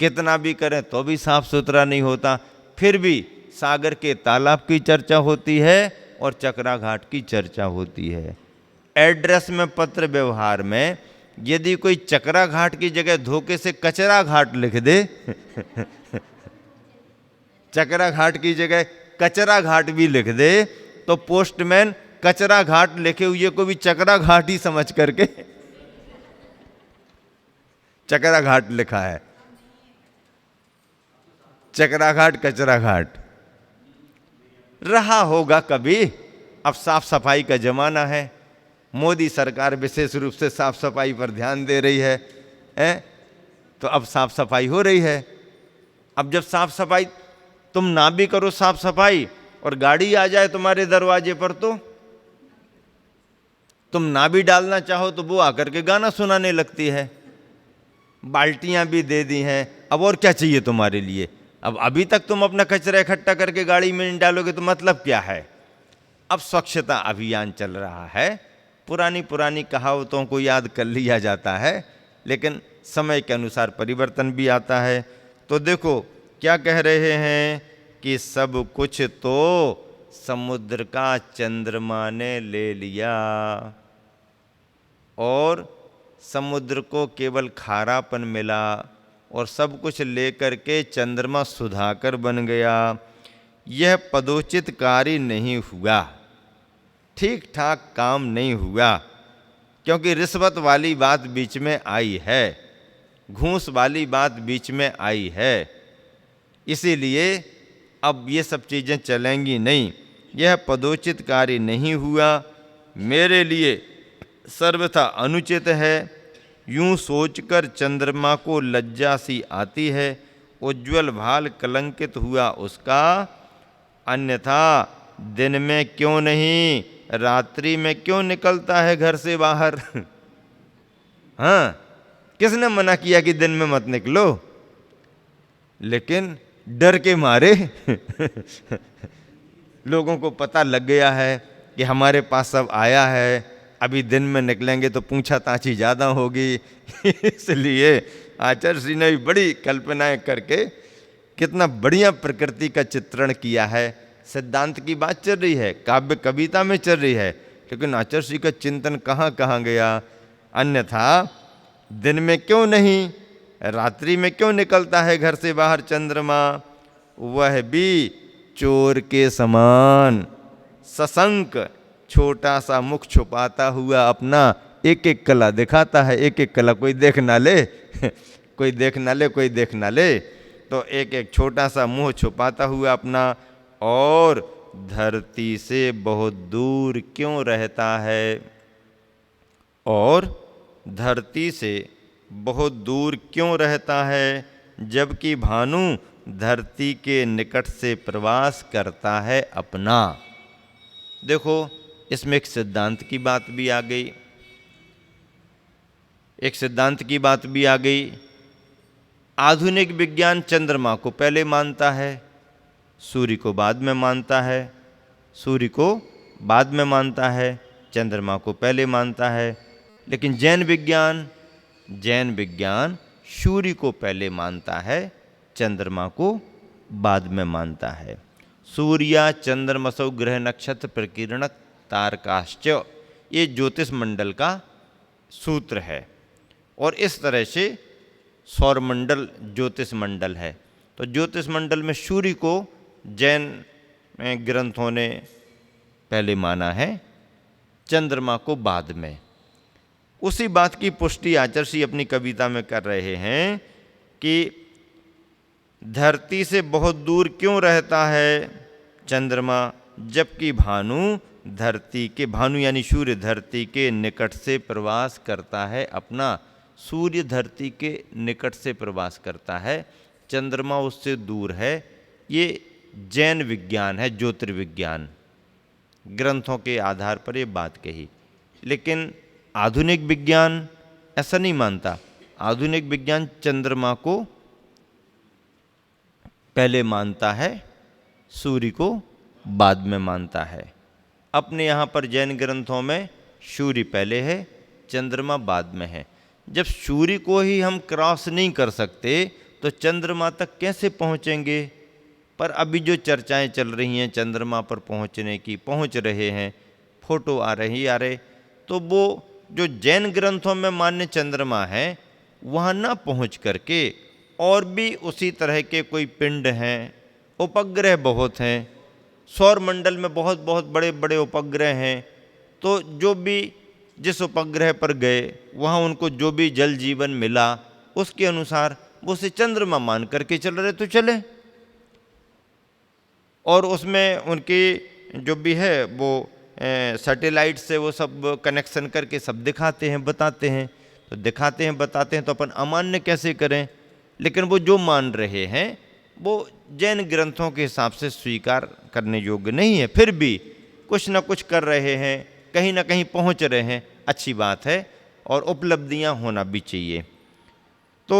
कितना भी करें तो भी साफ सुथरा नहीं होता। फिर भी सागर के तालाब की चर्चा होती है और चकरा घाट की चर्चा होती है। एड्रेस में, पत्र व्यवहार में यदि कोई चकरा घाट की जगह धोखे से कचरा घाट लिख दे, चकरा घाट की जगह कचरा घाट भी लिख दे, तो पोस्टमैन कचरा घाट लिखे हुए को भी चकरा घाट ही समझ करके चकरा घाट लिखा है। चकरा घाट कचरा घाट रहा होगा कभी। अब साफ सफाई का जमाना है, मोदी सरकार विशेष रूप से साफ सफाई पर ध्यान दे रही है, तो अब साफ सफाई हो रही है। अब जब साफ सफाई तुम ना भी करो साफ सफाई और गाड़ी आ जाए तुम्हारे दरवाजे पर, तो तुम ना भी डालना चाहो तो वो आकर के गाना सुनाने लगती है। बाल्टियां भी दे दी हैं, अब और क्या चाहिए तुम्हारे लिए? अब अभी तक तुम अपना कचरा इकट्ठा करके गाड़ी में नहीं डालोगे तो मतलब क्या है? अब स्वच्छता अभियान चल रहा है, पुरानी पुरानी कहावतों को याद कर लिया जाता है, लेकिन समय के अनुसार परिवर्तन भी आता है। तो देखो क्या कह रहे हैं कि सब कुछ तो समुद्र का चंद्रमा ने ले लिया, और समुद्र को केवल खारापन मिला, और सब कुछ लेकर के चंद्रमा सुधाकर बन गया। यह पदोचित कार्य नहीं हुआ, ठीक ठाक काम नहीं हुआ, क्योंकि रिश्वत वाली बात बीच में आई है, घूस वाली बात बीच में आई है, इसीलिए अब ये सब चीज़ें चलेंगी नहीं। यह पदोचित कार्य नहीं हुआ, मेरे लिए सर्वथा अनुचित है। यूं सोचकर चंद्रमा को लज्जा सी आती है, उज्ज्वल भाल कलंकित हुआ उसका, अन्यथा दिन में क्यों नहीं, रात्रि में क्यों निकलता है घर से बाहर? हाँ, किसने मना किया कि दिन में मत निकलो? लेकिन डर के मारे लोगों को पता लग गया है कि हमारे पास सब आया है, अभी दिन में निकलेंगे तो पूछा ताछी ज़्यादा होगी। इसलिए आचार्य श्री ने बड़ी कल्पनाएं करके कितना बढ़िया प्रकृति का चित्रण किया है। सिद्धांत की बात चल रही है, काव्य कविता में चल रही है, लेकिन आचार्य श्री का चिंतन कहाँ कहाँ गया। अन्यथा दिन में क्यों नहीं, रात्रि में क्यों निकलता है घर से बाहर चंद्रमा? वह भी चोर के समान सशंक छोटा सा मुख छुपाता हुआ अपना एक एक कला दिखाता है। एक एक कला कोई देख ना ले कोई देख ना ले, कोई देख ना ले, तो एक एक छोटा सा मुंह छुपाता हुआ अपना, और धरती से बहुत दूर क्यों रहता है? और धरती से बहुत दूर क्यों रहता है, जबकि भानु धरती के निकट से प्रवास करता है अपना? देखो इसमें एक सिद्धांत की बात भी आ गई। एक सिद्धांत की बात भी आ गई। आधुनिक विज्ञान चंद्रमा को पहले मानता है, सूर्य को बाद में मानता है, सूर्य को बाद में मानता है, चंद्रमा को पहले मानता है। लेकिन जैन विज्ञान सूर्य को पहले मानता है, चंद्रमा को बाद में मानता है। सूर्या चंद्रमसौ ग्रह नक्षत्र प्रकीर्णक तारकाश्च, ये ज्योतिष मंडल का सूत्र है। और इस तरह से सौरमंडल ज्योतिष मंडल है। तो ज्योतिष मंडल में सूर्य को जैन ग्रंथों ने पहले माना है, चंद्रमा को बाद में। उसी बात की पुष्टि आचार्य अपनी कविता में कर रहे हैं कि धरती से बहुत दूर क्यों रहता है चंद्रमा, जबकि भानु यानी सूर्य धरती के निकट से प्रवास करता है अपना। सूर्य धरती के निकट से प्रवास करता है, चंद्रमा उससे दूर है। ये जैन विज्ञान है, ज्योतिर्विज्ञान ग्रंथों के आधार पर ये बात कही। लेकिन आधुनिक विज्ञान ऐसा नहीं मानता। आधुनिक विज्ञान चंद्रमा को पहले मानता है, सूर्य को बाद में मानता है। अपने यहाँ पर जैन ग्रंथों में सूर्य पहले है, चंद्रमा बाद में है। जब सूर्य को ही हम क्रॉस नहीं कर सकते तो चंद्रमा तक कैसे पहुँचेंगे? पर अभी जो चर्चाएं चल रही हैं चंद्रमा पर पहुँचने की, पहुँच रहे हैं, फोटो आ रहे, तो वो जो जैन ग्रंथों में मान्य चंद्रमा है वहाँ ना पहुँच करके और भी उसी तरह के कोई पिंड हैं, उपग्रह बहुत हैं, सौर मंडल में बहुत बहुत बड़े बड़े उपग्रह हैं। तो जो भी जिस उपग्रह पर गए वहाँ उनको जो भी जल जीवन मिला उसके अनुसार वो उसे चंद्रमा मान करके चल रहे तो चले। और उसमें उनकी जो भी है वो सैटेलाइट से वो सब कनेक्शन करके सब दिखाते हैं, बताते हैं। तो दिखाते हैं, बताते हैं, तो अपन अमान्य कैसे करें? लेकिन वो जो मान रहे हैं वो जैन ग्रंथों के हिसाब से स्वीकार करने योग्य नहीं है। फिर भी कुछ ना कुछ कर रहे हैं, कहीं ना कहीं पहुंच रहे हैं, अच्छी बात है और उपलब्धियां होना भी चाहिए। तो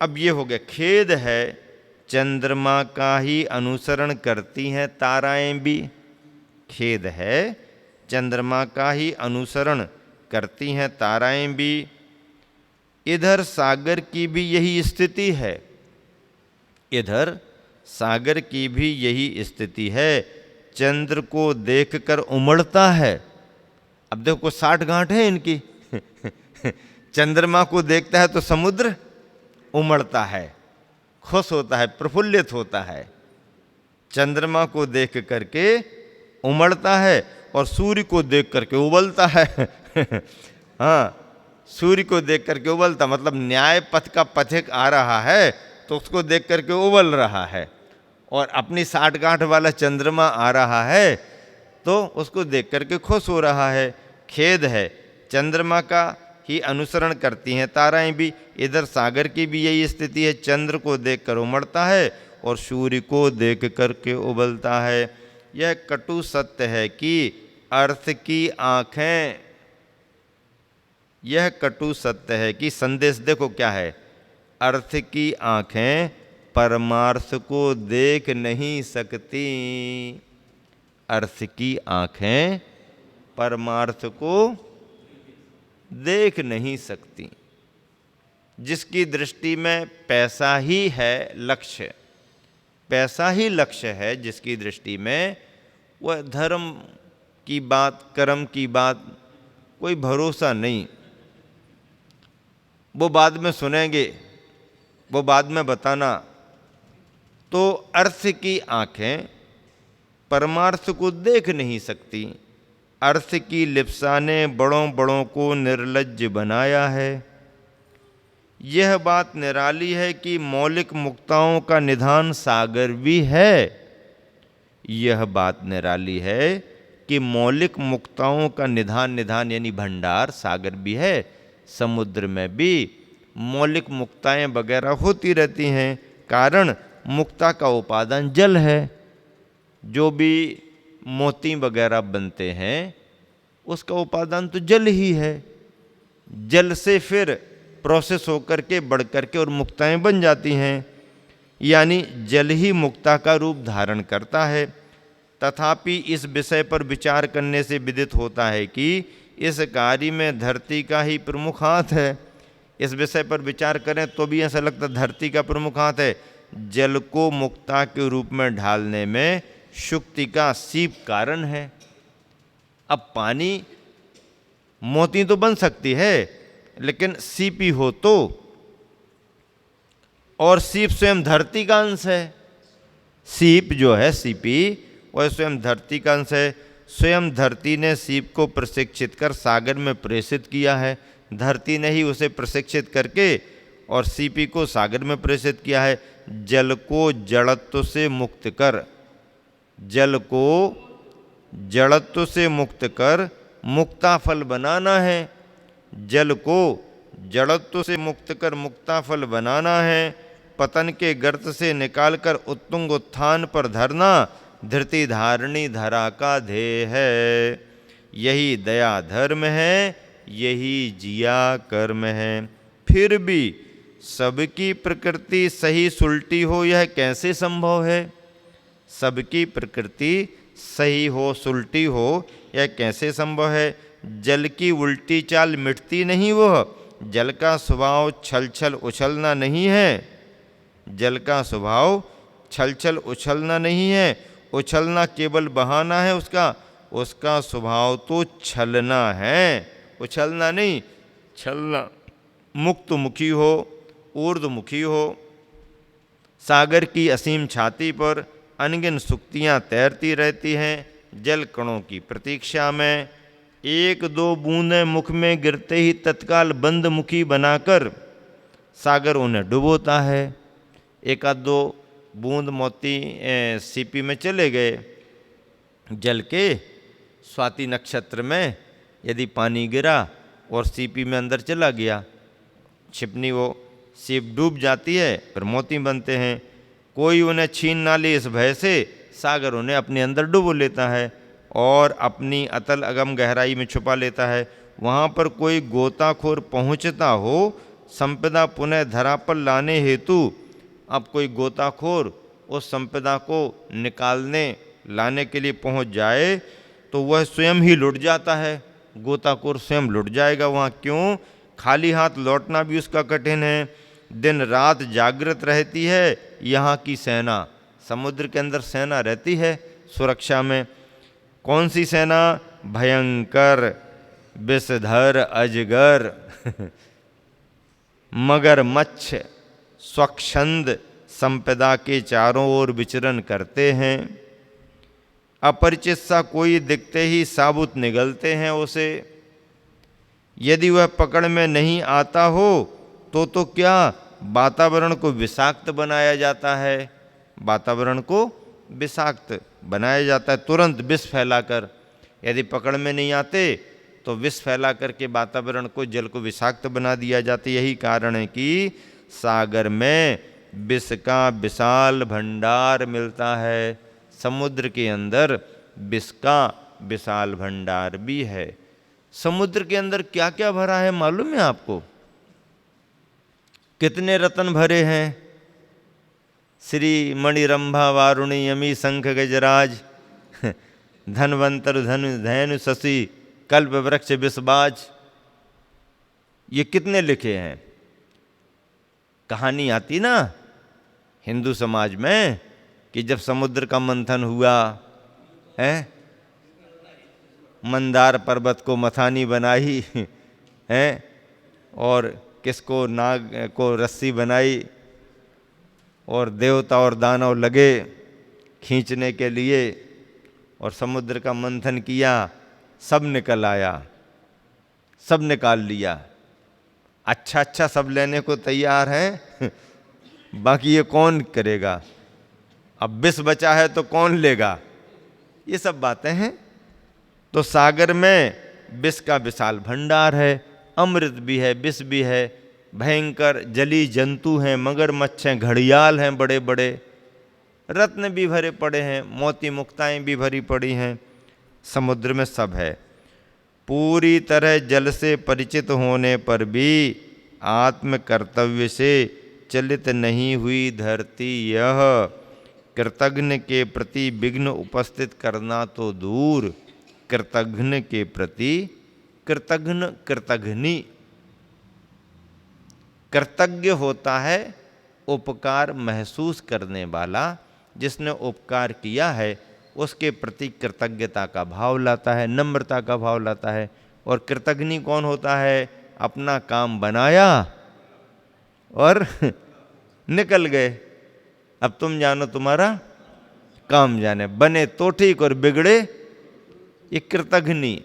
अब ये हो गया। खेद है चंद्रमा का ही अनुसरण करती हैं ताराएं भी। खेद है चंद्रमा का ही अनुसरण करती हैं ताराएं भी। इधर सागर की भी यही स्थिति है, इधर सागर की भी यही स्थिति है। चंद्र को देखकर उमड़ता है। अब देखो 60 गांठ है इनकी चंद्रमा को देखता है तो समुद्र उमड़ता है, खुश होता है, प्रफुल्लित होता है। चंद्रमा को देख करके उमड़ता है और सूर्य को देख करके उबलता है हाँ, सूर्य को देख करके उबलता मतलब न्याय पथ का पथिक आ रहा है तो उसको देख करके उबल रहा है। और अपनी 60 गांठ वाला चंद्रमा आ रहा है तो उसको देख करके खुश हो रहा है। खेद है चंद्रमा का ही अनुसरण करती हैं ताराएं भी। इधर सागर की भी यही स्थिति है, चंद्र को देखकर उमड़ता है और सूर्य को देख करके उबलता है। यह कटु सत्य है कि अर्थ की आँखें, यह कटु सत्य है कि संदेश देखो क्या है, अर्थ की आँखें परमार्थ को देख नहीं सकती। अर्थ की आँखें परमार्थ को देख नहीं सकती। जिसकी दृष्टि में पैसा ही है लक्ष्य, पैसा ही लक्ष्य है जिसकी दृष्टि में, वह धर्म की बात, कर्म की बात कोई भरोसा नहीं। वो बाद में सुनेंगे, वो बाद में बताना। तो अर्थ की आँखें परमार्थ को देख नहीं सकती। अर्थ की लिप्सा ने बड़ों बड़ों को निर्लज्ज बनाया है। यह बात निराली है कि मौलिक मुक्ताओं का निधान सागर भी है। यह बात निराली है कि मौलिक मुक्ताओं का निधान यानी भंडार सागर भी है। समुद्र में भी मौलिक मुक्ताएं वगैरह होती रहती हैं, कारण मुक्ता का उपादान जल है। जो भी मोती वगैरह बनते हैं उसका उपादान तो जल ही है। जल से फिर प्रोसेस होकर के बढ़ करके और मुक्ताएं बन जाती हैं, यानी जल ही मुक्ता का रूप धारण करता है। तथापि इस विषय पर विचार करने से विदित होता है कि इस कार्य में धरती का ही प्रमुख हाथ है। इस विषय पर विचार करें तो भी ऐसा लगता धरती का प्रमुख हाथ है। जल को मुक्ता के रूप में ढालने में शुक्ति का सीप कारण है। अब पानी मोती तो बन सकती है, लेकिन सीपी हो तो, और सीप स्वयं धरती का अंश है। सीप जो है सीपी वह स्वयं धरती का अंश है। स्वयं धरती ने सीप को प्रशिक्षित कर सागर में प्रेषित किया है। धरती ने ही उसे प्रशिक्षित करके और सीपी को सागर में प्रेषित किया है। जल को जड़त्व से मुक्त कर, जल को जड़त्व से मुक्त कर मुक्ता फल बनाना है। जल को जड़त्व से मुक्त कर मुक्ता फल बनाना है। पतन के गर्त से निकालकर उत्तुंग उत्थान पर धरना धृति धारणी धरा का ध्येय है। यही दया धर्म है, यही जिया कर्म है। फिर भी सबकी प्रकृति सही सुलटी हो, यह कैसे संभव है? सबकी प्रकृति सही हो सुलटी हो, यह कैसे संभव है? जल की उल्टी चाल मिटती नहीं वह, जल का स्वभाव छल छल उछलना नहीं है। जल का स्वभाव छल छल उछलना नहीं है, उछलना केवल बहाना है उसका। उसका स्वभाव तो छलना है, उछलना नहीं, छलना। मुक्तमुखी हो, ऊर्ध्वमुखी हो। सागर की असीम छाती पर अनगिन सुक्तियाँ तैरती रहती हैं जल कणों की प्रतीक्षा में। एक दो बूंदें मुख में गिरते ही तत्काल बंद मुखी बनाकर सागर उन्हें डुबोता है। एक आध दो बूंद मोती सीपी में चले गए। जल के स्वाति नक्षत्र में यदि पानी गिरा और सीपी में अंदर चला गया, छिपनी वो सीप डूब जाती है, फिर मोती बनते हैं। कोई उन्हें छीन ना ले इस भय से सागर उन्हें अपने अंदर डुबो लेता है और अपनी अतल अगम गहराई में छुपा लेता है। वहाँ पर कोई गोताखोर पहुँचता हो संपदा पुनः धरा पर लाने हेतु, अब कोई गोताखोर उस संपदा को निकालने लाने के लिए पहुँच जाए तो वह स्वयं ही लुट जाता है। गोताखोर स्वयं लुट जाएगा वहाँ। क्यों? खाली हाथ लौटना भी उसका कठिन है। दिन रात जागृत रहती है यहाँ की सेना। समुद्र के अंदर सेना रहती है सुरक्षा में। कौन सी सेना? भयंकर विषधर अजगर मगरमच्छ स्वच्छंद संपदा के चारों ओर विचरण करते हैं। अपरिचित सा कोई दिखते ही साबुत निगलते हैं उसे। यदि वह पकड़ में नहीं आता हो तो क्या वातावरण को विषाक्त बनाया जाता है। वातावरण को विषाक्त बनाया जाता है तुरंत विष फैलाकर। यदि पकड़ में नहीं आते तो विष फैला करके वातावरण को, जल को विषाक्त बना दिया जाता है। यही कारण है कि सागर में विष का विशाल भंडार मिलता है। समुद्र के अंदर विष का विशाल भंडार भी है। समुद्र के अंदर क्या क्या भरा है मालूम है आपको? कितने रत्न भरे हैं? श्री मणिरंभा वारुणी यमी शंख गजराज धनवंतर धनु धैनु शशि कल्प वृक्ष विषबाज। ये कितने लिखे हैं? कहानी आती ना हिंदू समाज में कि जब समुद्र का मंथन हुआ है, मंदार पर्वत को मथानी बनाई है और किसको, नाग को रस्सी बनाई और देवता और दानव लगे खींचने के लिए और समुद्र का मंथन किया। सब निकल आया, सब निकाल लिया। अच्छा अच्छा सब लेने को तैयार है बाकी ये कौन करेगा? अब विष बचा है तो कौन लेगा? ये सब बातें हैं। तो सागर में विष का विशाल भंडार है। अमृत भी है, विष भी है। भयंकर जली जंतु हैं, मगरमच्छ हैं, घड़ियाल हैं बड़े बड़े, रत्न भी भरे पड़े हैं, मोती मुक्ताएं भी भरी पड़ी हैं। समुद्र में सब है। पूरी तरह जल से परिचित होने पर भी आत्म कर्तव्य से चलित नहीं हुई धरती यह कृतघ्न के प्रति विघ्न उपस्थित करना तो दूर, कृतघ्न के प्रति कृतघ्न कृतघ्नी कृतज्ञ होता है उपकार महसूस करने वाला, जिसने उपकार किया है उसके प्रति कृतज्ञता का भाव लाता है, नम्रता का भाव लाता है। और कृतघ्नी कौन होता है? अपना काम बनाया और निकल गए, अब तुम जानो तुम्हारा काम जाने, बने तो ठीक और बिगड़े ये कृतघ्नी।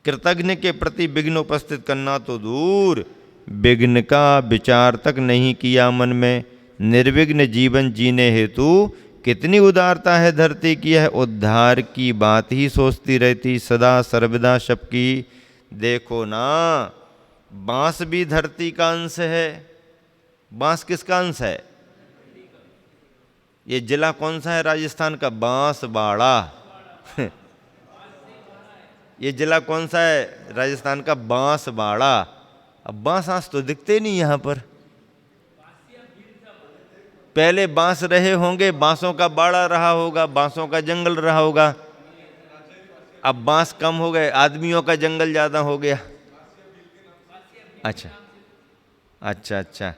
कृतघ्न के प्रति विघ्न उपस्थित करना तो दूर, विघ्न का विचार तक नहीं किया मन में। निर्विघ्न जीवन जीने हेतु कितनी उदारता है धरती की, है उद्धार की बात ही सोचती रहती सदा सर्वदा सबकी। देखो ना, बांस भी धरती का अंश है। बांस किसका अंश है? ये जिला कौन सा है राजस्थान का? बांसवाड़ा। ये जिला कौन सा है राजस्थान का? बांसवाड़ा। अब बांस आज तो दिखते नहीं यहाँ पर। पहले बांस रहे होंगे, बांसों का बाड़ा रहा होगा, बांसों का जंगल रहा होगा। अब बांस कम हो गए, आदमियों का जंगल ज्यादा हो गया। अच्छा अच्छा अच्छा,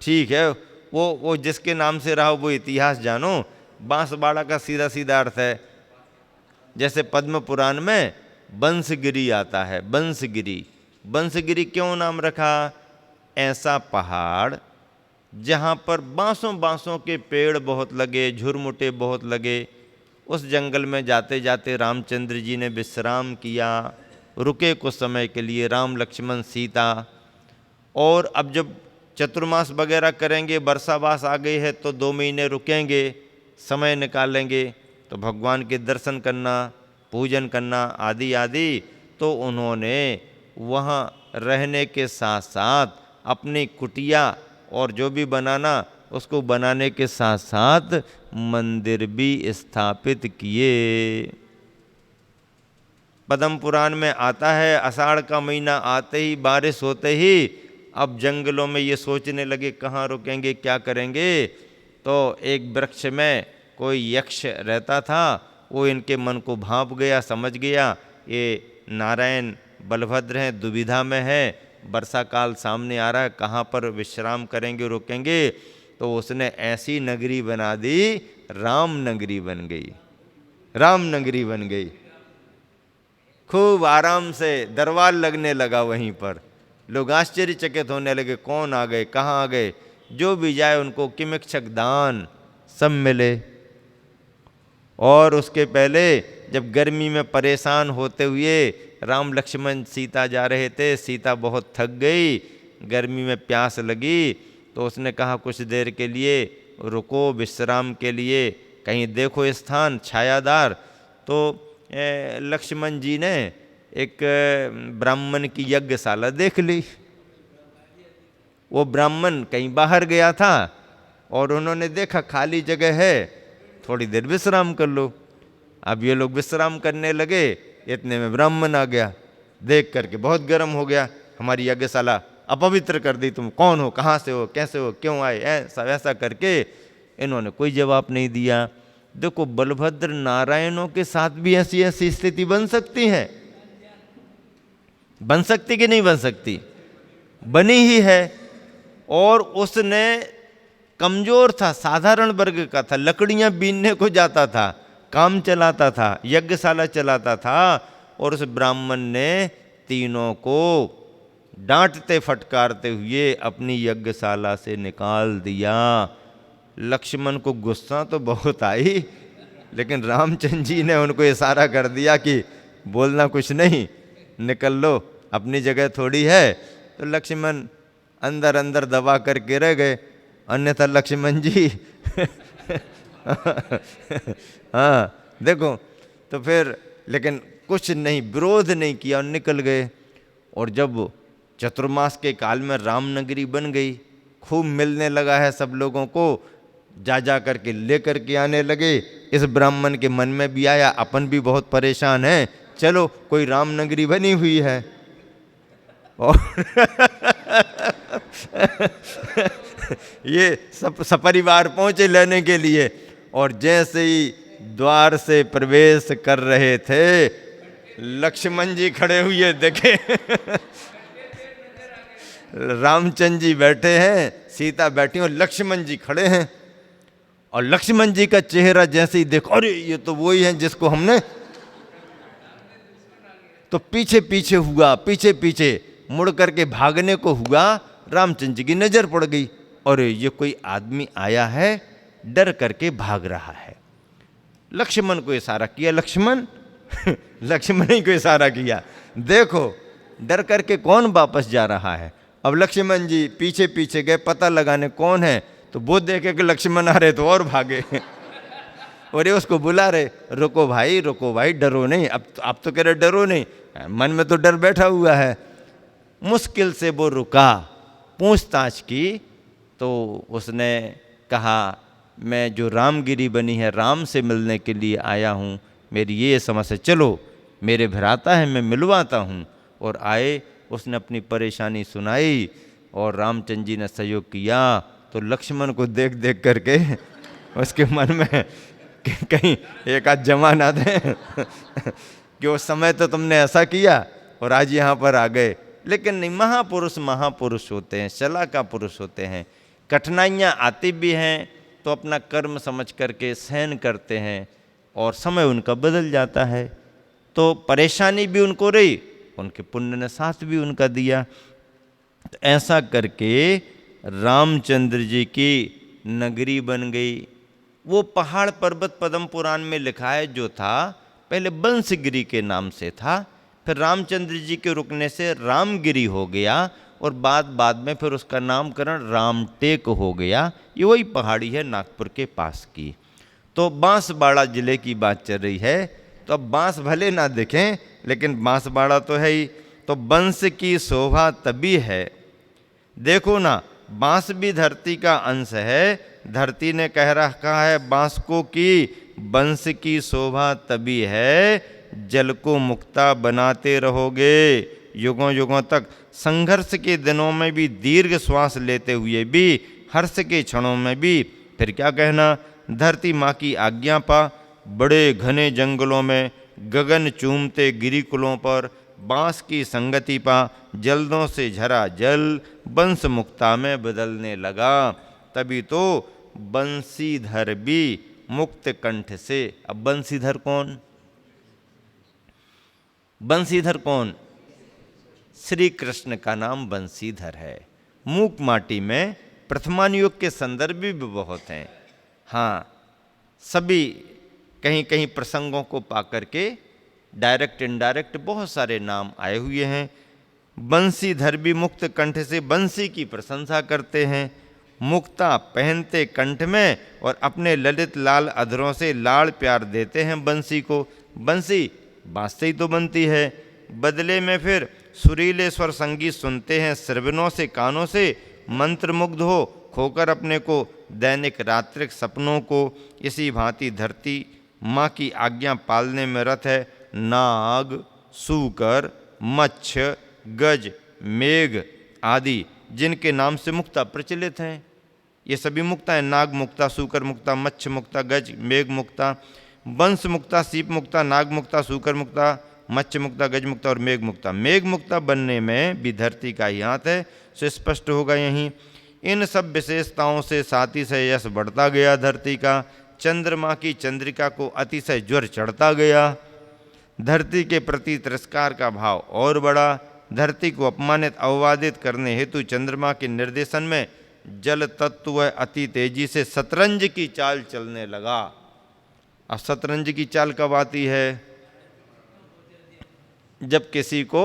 ठीक है, वो जिसके नाम से रहा वो इतिहास जानो। बांसवाड़ा का सीधा सीधा अर्थ है, जैसे पद्म पुराण में बंसगिरी आता है। बंसगिरी, बंसगिरी क्यों नाम रखा? ऐसा पहाड़ जहाँ पर बांसों बांसों के पेड़ बहुत लगे, झुरमुटे बहुत लगे। उस जंगल में जाते जाते रामचंद्र जी ने विश्राम किया, रुके कुछ समय के लिए, राम लक्ष्मण सीता। और अब जब चतुर्मास वगैरह करेंगे, वर्षावास आ गई है तो 2 महीने रुकेंगे, समय निकालेंगे तो भगवान के दर्शन करना, पूजन करना आदि आदि। तो उन्होंने वहाँ रहने के साथ साथ अपनी कुटिया और जो भी बनाना उसको बनाने के साथ साथ मंदिर भी स्थापित किए। पद्म पुराण में आता है, आषाढ़ का महीना आते ही, बारिश होते ही अब जंगलों में ये सोचने लगे कहाँ रुकेंगे, क्या करेंगे। तो एक वृक्ष में कोई यक्ष रहता था, वो इनके मन को भांप गया, समझ गया ये नारायण बलभद्र हैं, दुविधा में है, वर्षा काल सामने आ रहा है, कहाँ पर विश्राम करेंगे, रुकेंगे। तो उसने ऐसी नगरी बना दी, राम नगरी बन गई। राम नगरी बन गई, खूब आराम से दरबार लगने लगा वहीं पर। लोग आश्चर्यचकित होने लगे, कौन आ गए, कहाँ आ गए। जो भी जाए उनको किमिक्षक दान सब मिले। और उसके पहले जब गर्मी में परेशान होते हुए राम लक्ष्मण सीता जा रहे थे, सीता बहुत थक गई, गर्मी में प्यास लगी, तो उसने कहा कुछ देर के लिए रुको, विश्राम के लिए कहीं देखो स्थान छायादार। तो लक्ष्मण जी ने एक ब्राह्मण की यज्ञशाला देख ली। वो ब्राह्मण कहीं बाहर गया था और उन्होंने देखा खाली जगह है, थोड़ी देर विश्राम कर लो। अब ये लोग विश्राम करने लगे, इतने में ब्राह्मण आ गया, देख करके बहुत गर्म हो गया, हमारी यज्ञशाला अपवित्र कर दी, तुम कौन हो, कहाँ से हो, कैसे हो, क्यों आए, ऐसा वैसा करके। इन्होंने कोई जवाब नहीं दिया। देखो, बलभद्र नारायणों के साथ भी ऐसी ऐसी स्थिति बन सकती है, बन सकती कि नहीं बन सकती? बनी ही है। और उसने कमजोर था, साधारण वर्ग का था, लकड़ियां बीनने को जाता था, काम चलाता था, यज्ञशाला चलाता था। और उस ब्राह्मण ने तीनों को डांटते फटकारते हुए अपनी यज्ञशाला से निकाल दिया। लक्ष्मण को गुस्सा तो बहुत आई, लेकिन रामचंद्र जी ने उनको इशारा कर दिया कि बोलना कुछ नहीं, निकल लो, अपनी जगह थोड़ी है। तो लक्ष्मण अंदर अंदर दबा करके रह गए, अन्यथा लक्ष्मण जी हाँ देखो। तो फिर लेकिन कुछ नहीं, विरोध नहीं किया और निकल गए। और जब चतुर्मास के काल में रामनगरी बन गई, खूब मिलने लगा है सब लोगों को, जा जा करके ले करके आने लगे। इस ब्राह्मण के मन में भी आया, अपन भी बहुत परेशान हैं, चलो कोई रामनगरी बनी हुई है। और ये सब सपरिवार पहुंचे लेने के लिए, और जैसे ही द्वार से प्रवेश कर रहे थे, लक्ष्मण जी खड़े हुए देखे। रामचंद्र जी बैठे हैं, सीता बैठी और लक्ष्मण जी खड़े हैं। और लक्ष्मण जी का चेहरा जैसे ही देखो, अरे ये तो वही है जिसको हमने, तो पीछे पीछे हुआ, पीछे पीछे मुड़ करके भागने को हुआ। रामचंद्र जी की नजर पड़ गई, अरे ये कोई आदमी आया है, डर करके भाग रहा है। लक्ष्मण को इशारा किया, लक्ष्मण। लक्ष्मण ही को इशारा किया, देखो डर करके कौन वापस जा रहा है। अब लक्ष्मण जी पीछे पीछे गए पता लगाने कौन है, तो वो देखे कि लक्ष्मण आ रहे तो और भागे। और ये उसको बुला रहे, रुको भाई डरो नहीं। अब तो कह रहे डरो नहीं, मन में तो डर बैठा हुआ है। मुश्किल से वो रुका, पूछताछ की, तो उसने कहा मैं जो रामगिरी बनी है, राम से मिलने के लिए आया हूँ, मेरी ये समस्या, चलो मेरे भ्राता है, मैं मिलवाता हूँ। और आए, उसने अपनी परेशानी सुनाई और रामचंद्र जी ने सहयोग किया। तो लक्ष्मण को देख देख करके उसके मन में कहीं एक आध जमा ना दे कि उस समय तो तुमने ऐसा किया और आज यहाँ पर आ गए। लेकिन नहीं, महापुरुष होते हैं, सलाह का पुरुष होते हैं। कठिनाइयाँ आती भी हैं तो अपना कर्म समझ करके सहन करते हैं और समय उनका बदल जाता है। तो परेशानी भी उनको रही, उनके पुण्य ने साथ भी उनका दिया। तो ऐसा करके रामचंद्र जी की नगरी बन गई। वो पहाड़ पर्वत पद्म पुराण में लिखा है जो था, पहले बंसगिरी के नाम से था, फिर रामचंद्र जी के रुकने से रामगिरी हो गया और बाद में फिर उसका नामकरण रामटेक हो गया। ये वही पहाड़ी है नागपुर के पास की। तो बांसवाड़ा जिले की बात चल रही है। तो अब बांस भले ना दिखें लेकिन बांसवाड़ा तो है ही। तो बंस की शोभा तभी है, देखो ना, बांस भी धरती का अंश है। धरती ने कह रखा है बांस को कि बंस की शोभा तभी है, जल को मुक्ता बनाते रहोगे युगों युगों तक। संघर्ष के दिनों में भी, दीर्घ श्वास लेते हुए भी, हर्ष के क्षणों में भी, फिर क्या कहना, धरती माँ की आज्ञा पा, बड़े घने जंगलों में, गगन चूमते गिरिकुलों पर, बांस की संगति पा, जल्दों से झरा जल बंस मुक्ता में बदलने लगा। तभी तो बंसीधर भी मुक्त कंठ से। अब बंसीधर कौन? बंसीधर कौन? श्री कृष्ण का नाम बंसीधर है। मूक माटी में प्रथमान युग के संदर्भ भी बहुत हैं। हाँ, सभी कहीं कहीं प्रसंगों को पाकर के डायरेक्ट इनडायरेक्ट बहुत सारे नाम आए हुए हैं। बंसीधर भी मुक्त कंठ से बंसी की प्रशंसा करते हैं। मुक्ता पहनते कंठ में और अपने ललित लाल अधरों से लाड़ प्यार देते हैं बंसी को। बंसी बांस से ही तो बनती है। बदले में फिर सुरीले स्वर संगीत सुनते हैं श्रवणों से, कानों से मंत्रमुग्ध हो खोकर अपने को दैनिक रात्रिक सपनों को। इसी भांति धरती माँ की आज्ञा पालने में रत है। नाग, सूकर, मच्छ, गज, मेघ आदि जिनके नाम से मुक्ता प्रचलित हैं, ये सभी मुक्ता हैं। नाग मुक्ता, सूकर मुक्ता, मच्छ मुक्ता, गज, मेघ मुक्ता, बंस मुक्ता, सीप मुक्ता, नाग मुक्ता, सूकर मुक्ता, मच्छ मुक्ता, गज मुक्ता और मेघ मुक्ता। मेघ मुक्ता बनने में भी धरती का ही हाथ है, सो स्पष्ट होगा यहीं। इन सब विशेषताओं से साथी से यश बढ़ता गया धरती का। चंद्रमा की चंद्रिका को अतिशय ज्वर चढ़ता गया। धरती के प्रति तिरस्कार का भाव और बढ़ा। धरती को अपमानित अववादित करने हेतु चंद्रमा के निर्देशन में जल तत्व अति तेजी से शतरंज की चाल चलने लगा। अब शतरंज की चाल कब आती है? जब किसी को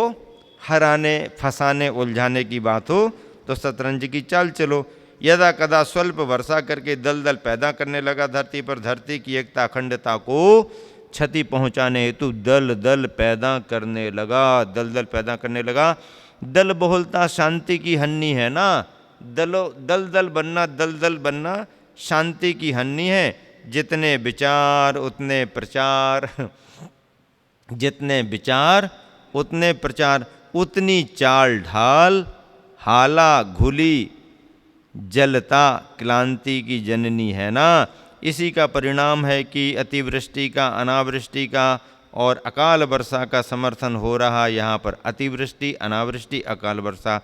हराने, फंसाने, उलझाने की बात हो तो शतरंज की चाल चलो। यदा कदा स्वल्प वर्षा करके दलदल पैदा करने लगा धरती पर। धरती की एकता अखंडता को क्षति पहुंचाने हेतु दल दल पैदा करने लगा। दलदल पैदा करने लगा। दल बहुलता शांति की हन्नी है ना। दल दल बनना, दलदल बनना शांति की हन्नी है। जितने विचार उतने प्रचार, जितने विचार उतने प्रचार, उतनी चाल ढाल, हाला घुली जलता क्लांति की जननी है ना। इसी का परिणाम है कि अतिवृष्टि का, अनावृष्टि का और अकाल वर्षा का समर्थन हो रहा। यहाँ पर अतिवृष्टि, अनावृष्टि, अकाल वर्षा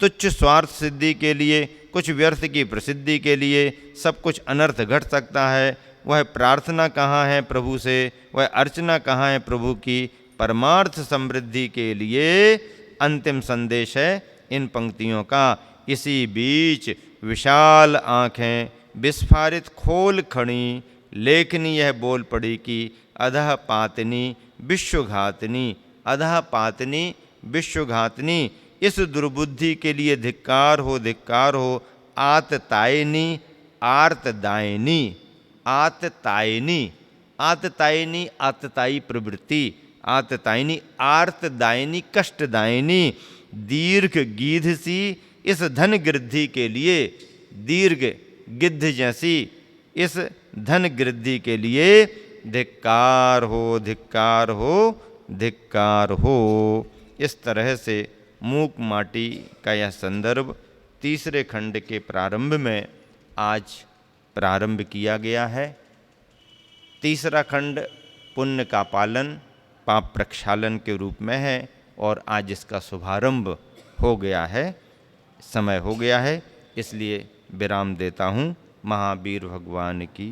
तुच्छ स्वार्थ सिद्धि के लिए, कुछ व्यर्थ की प्रसिद्धि के लिए सब कुछ अनर्थ घट सकता है। वह प्रार्थना कहाँ है प्रभु से, वह अर्चना कहाँ है प्रभु की। परमार्थ समृद्धि के लिए अंतिम संदेश है इन पंक्तियों का। इसी बीच विशाल आँखें विस्फारित खोल खड़ी लेखनी यह बोल पड़ी कि अधः पातनी विश्वघातनी, अधः पातनी विश्वघातनी, इस दुर्बुद्धि के लिए धिक्कार हो, धिक्कार हो। आततायिनी आर्तदायिनी, आततायिनी, आततायिनी आततायी प्रवृत्ति, आततायिनी आर्तदायिनी कष्टदायिनी, दीर्घ गीध सी इस धन गृद्धि के लिए, दीर्घ गिद्ध जैसी इस धन गृद्धि के लिए धिक्कार हो, धिक्कार हो, धिक्कार हो। इस तरह से मूक माटी का यह संदर्भ तीसरे खंड के प्रारंभ में आज प्रारंभ किया गया है। तीसरा खंड पुण्य का पालन, पाप प्रक्षालन के रूप में है और आज इसका शुभारंभ हो गया है, समय हो गया है, इसलिए विराम देता हूँ। महावीर भगवान की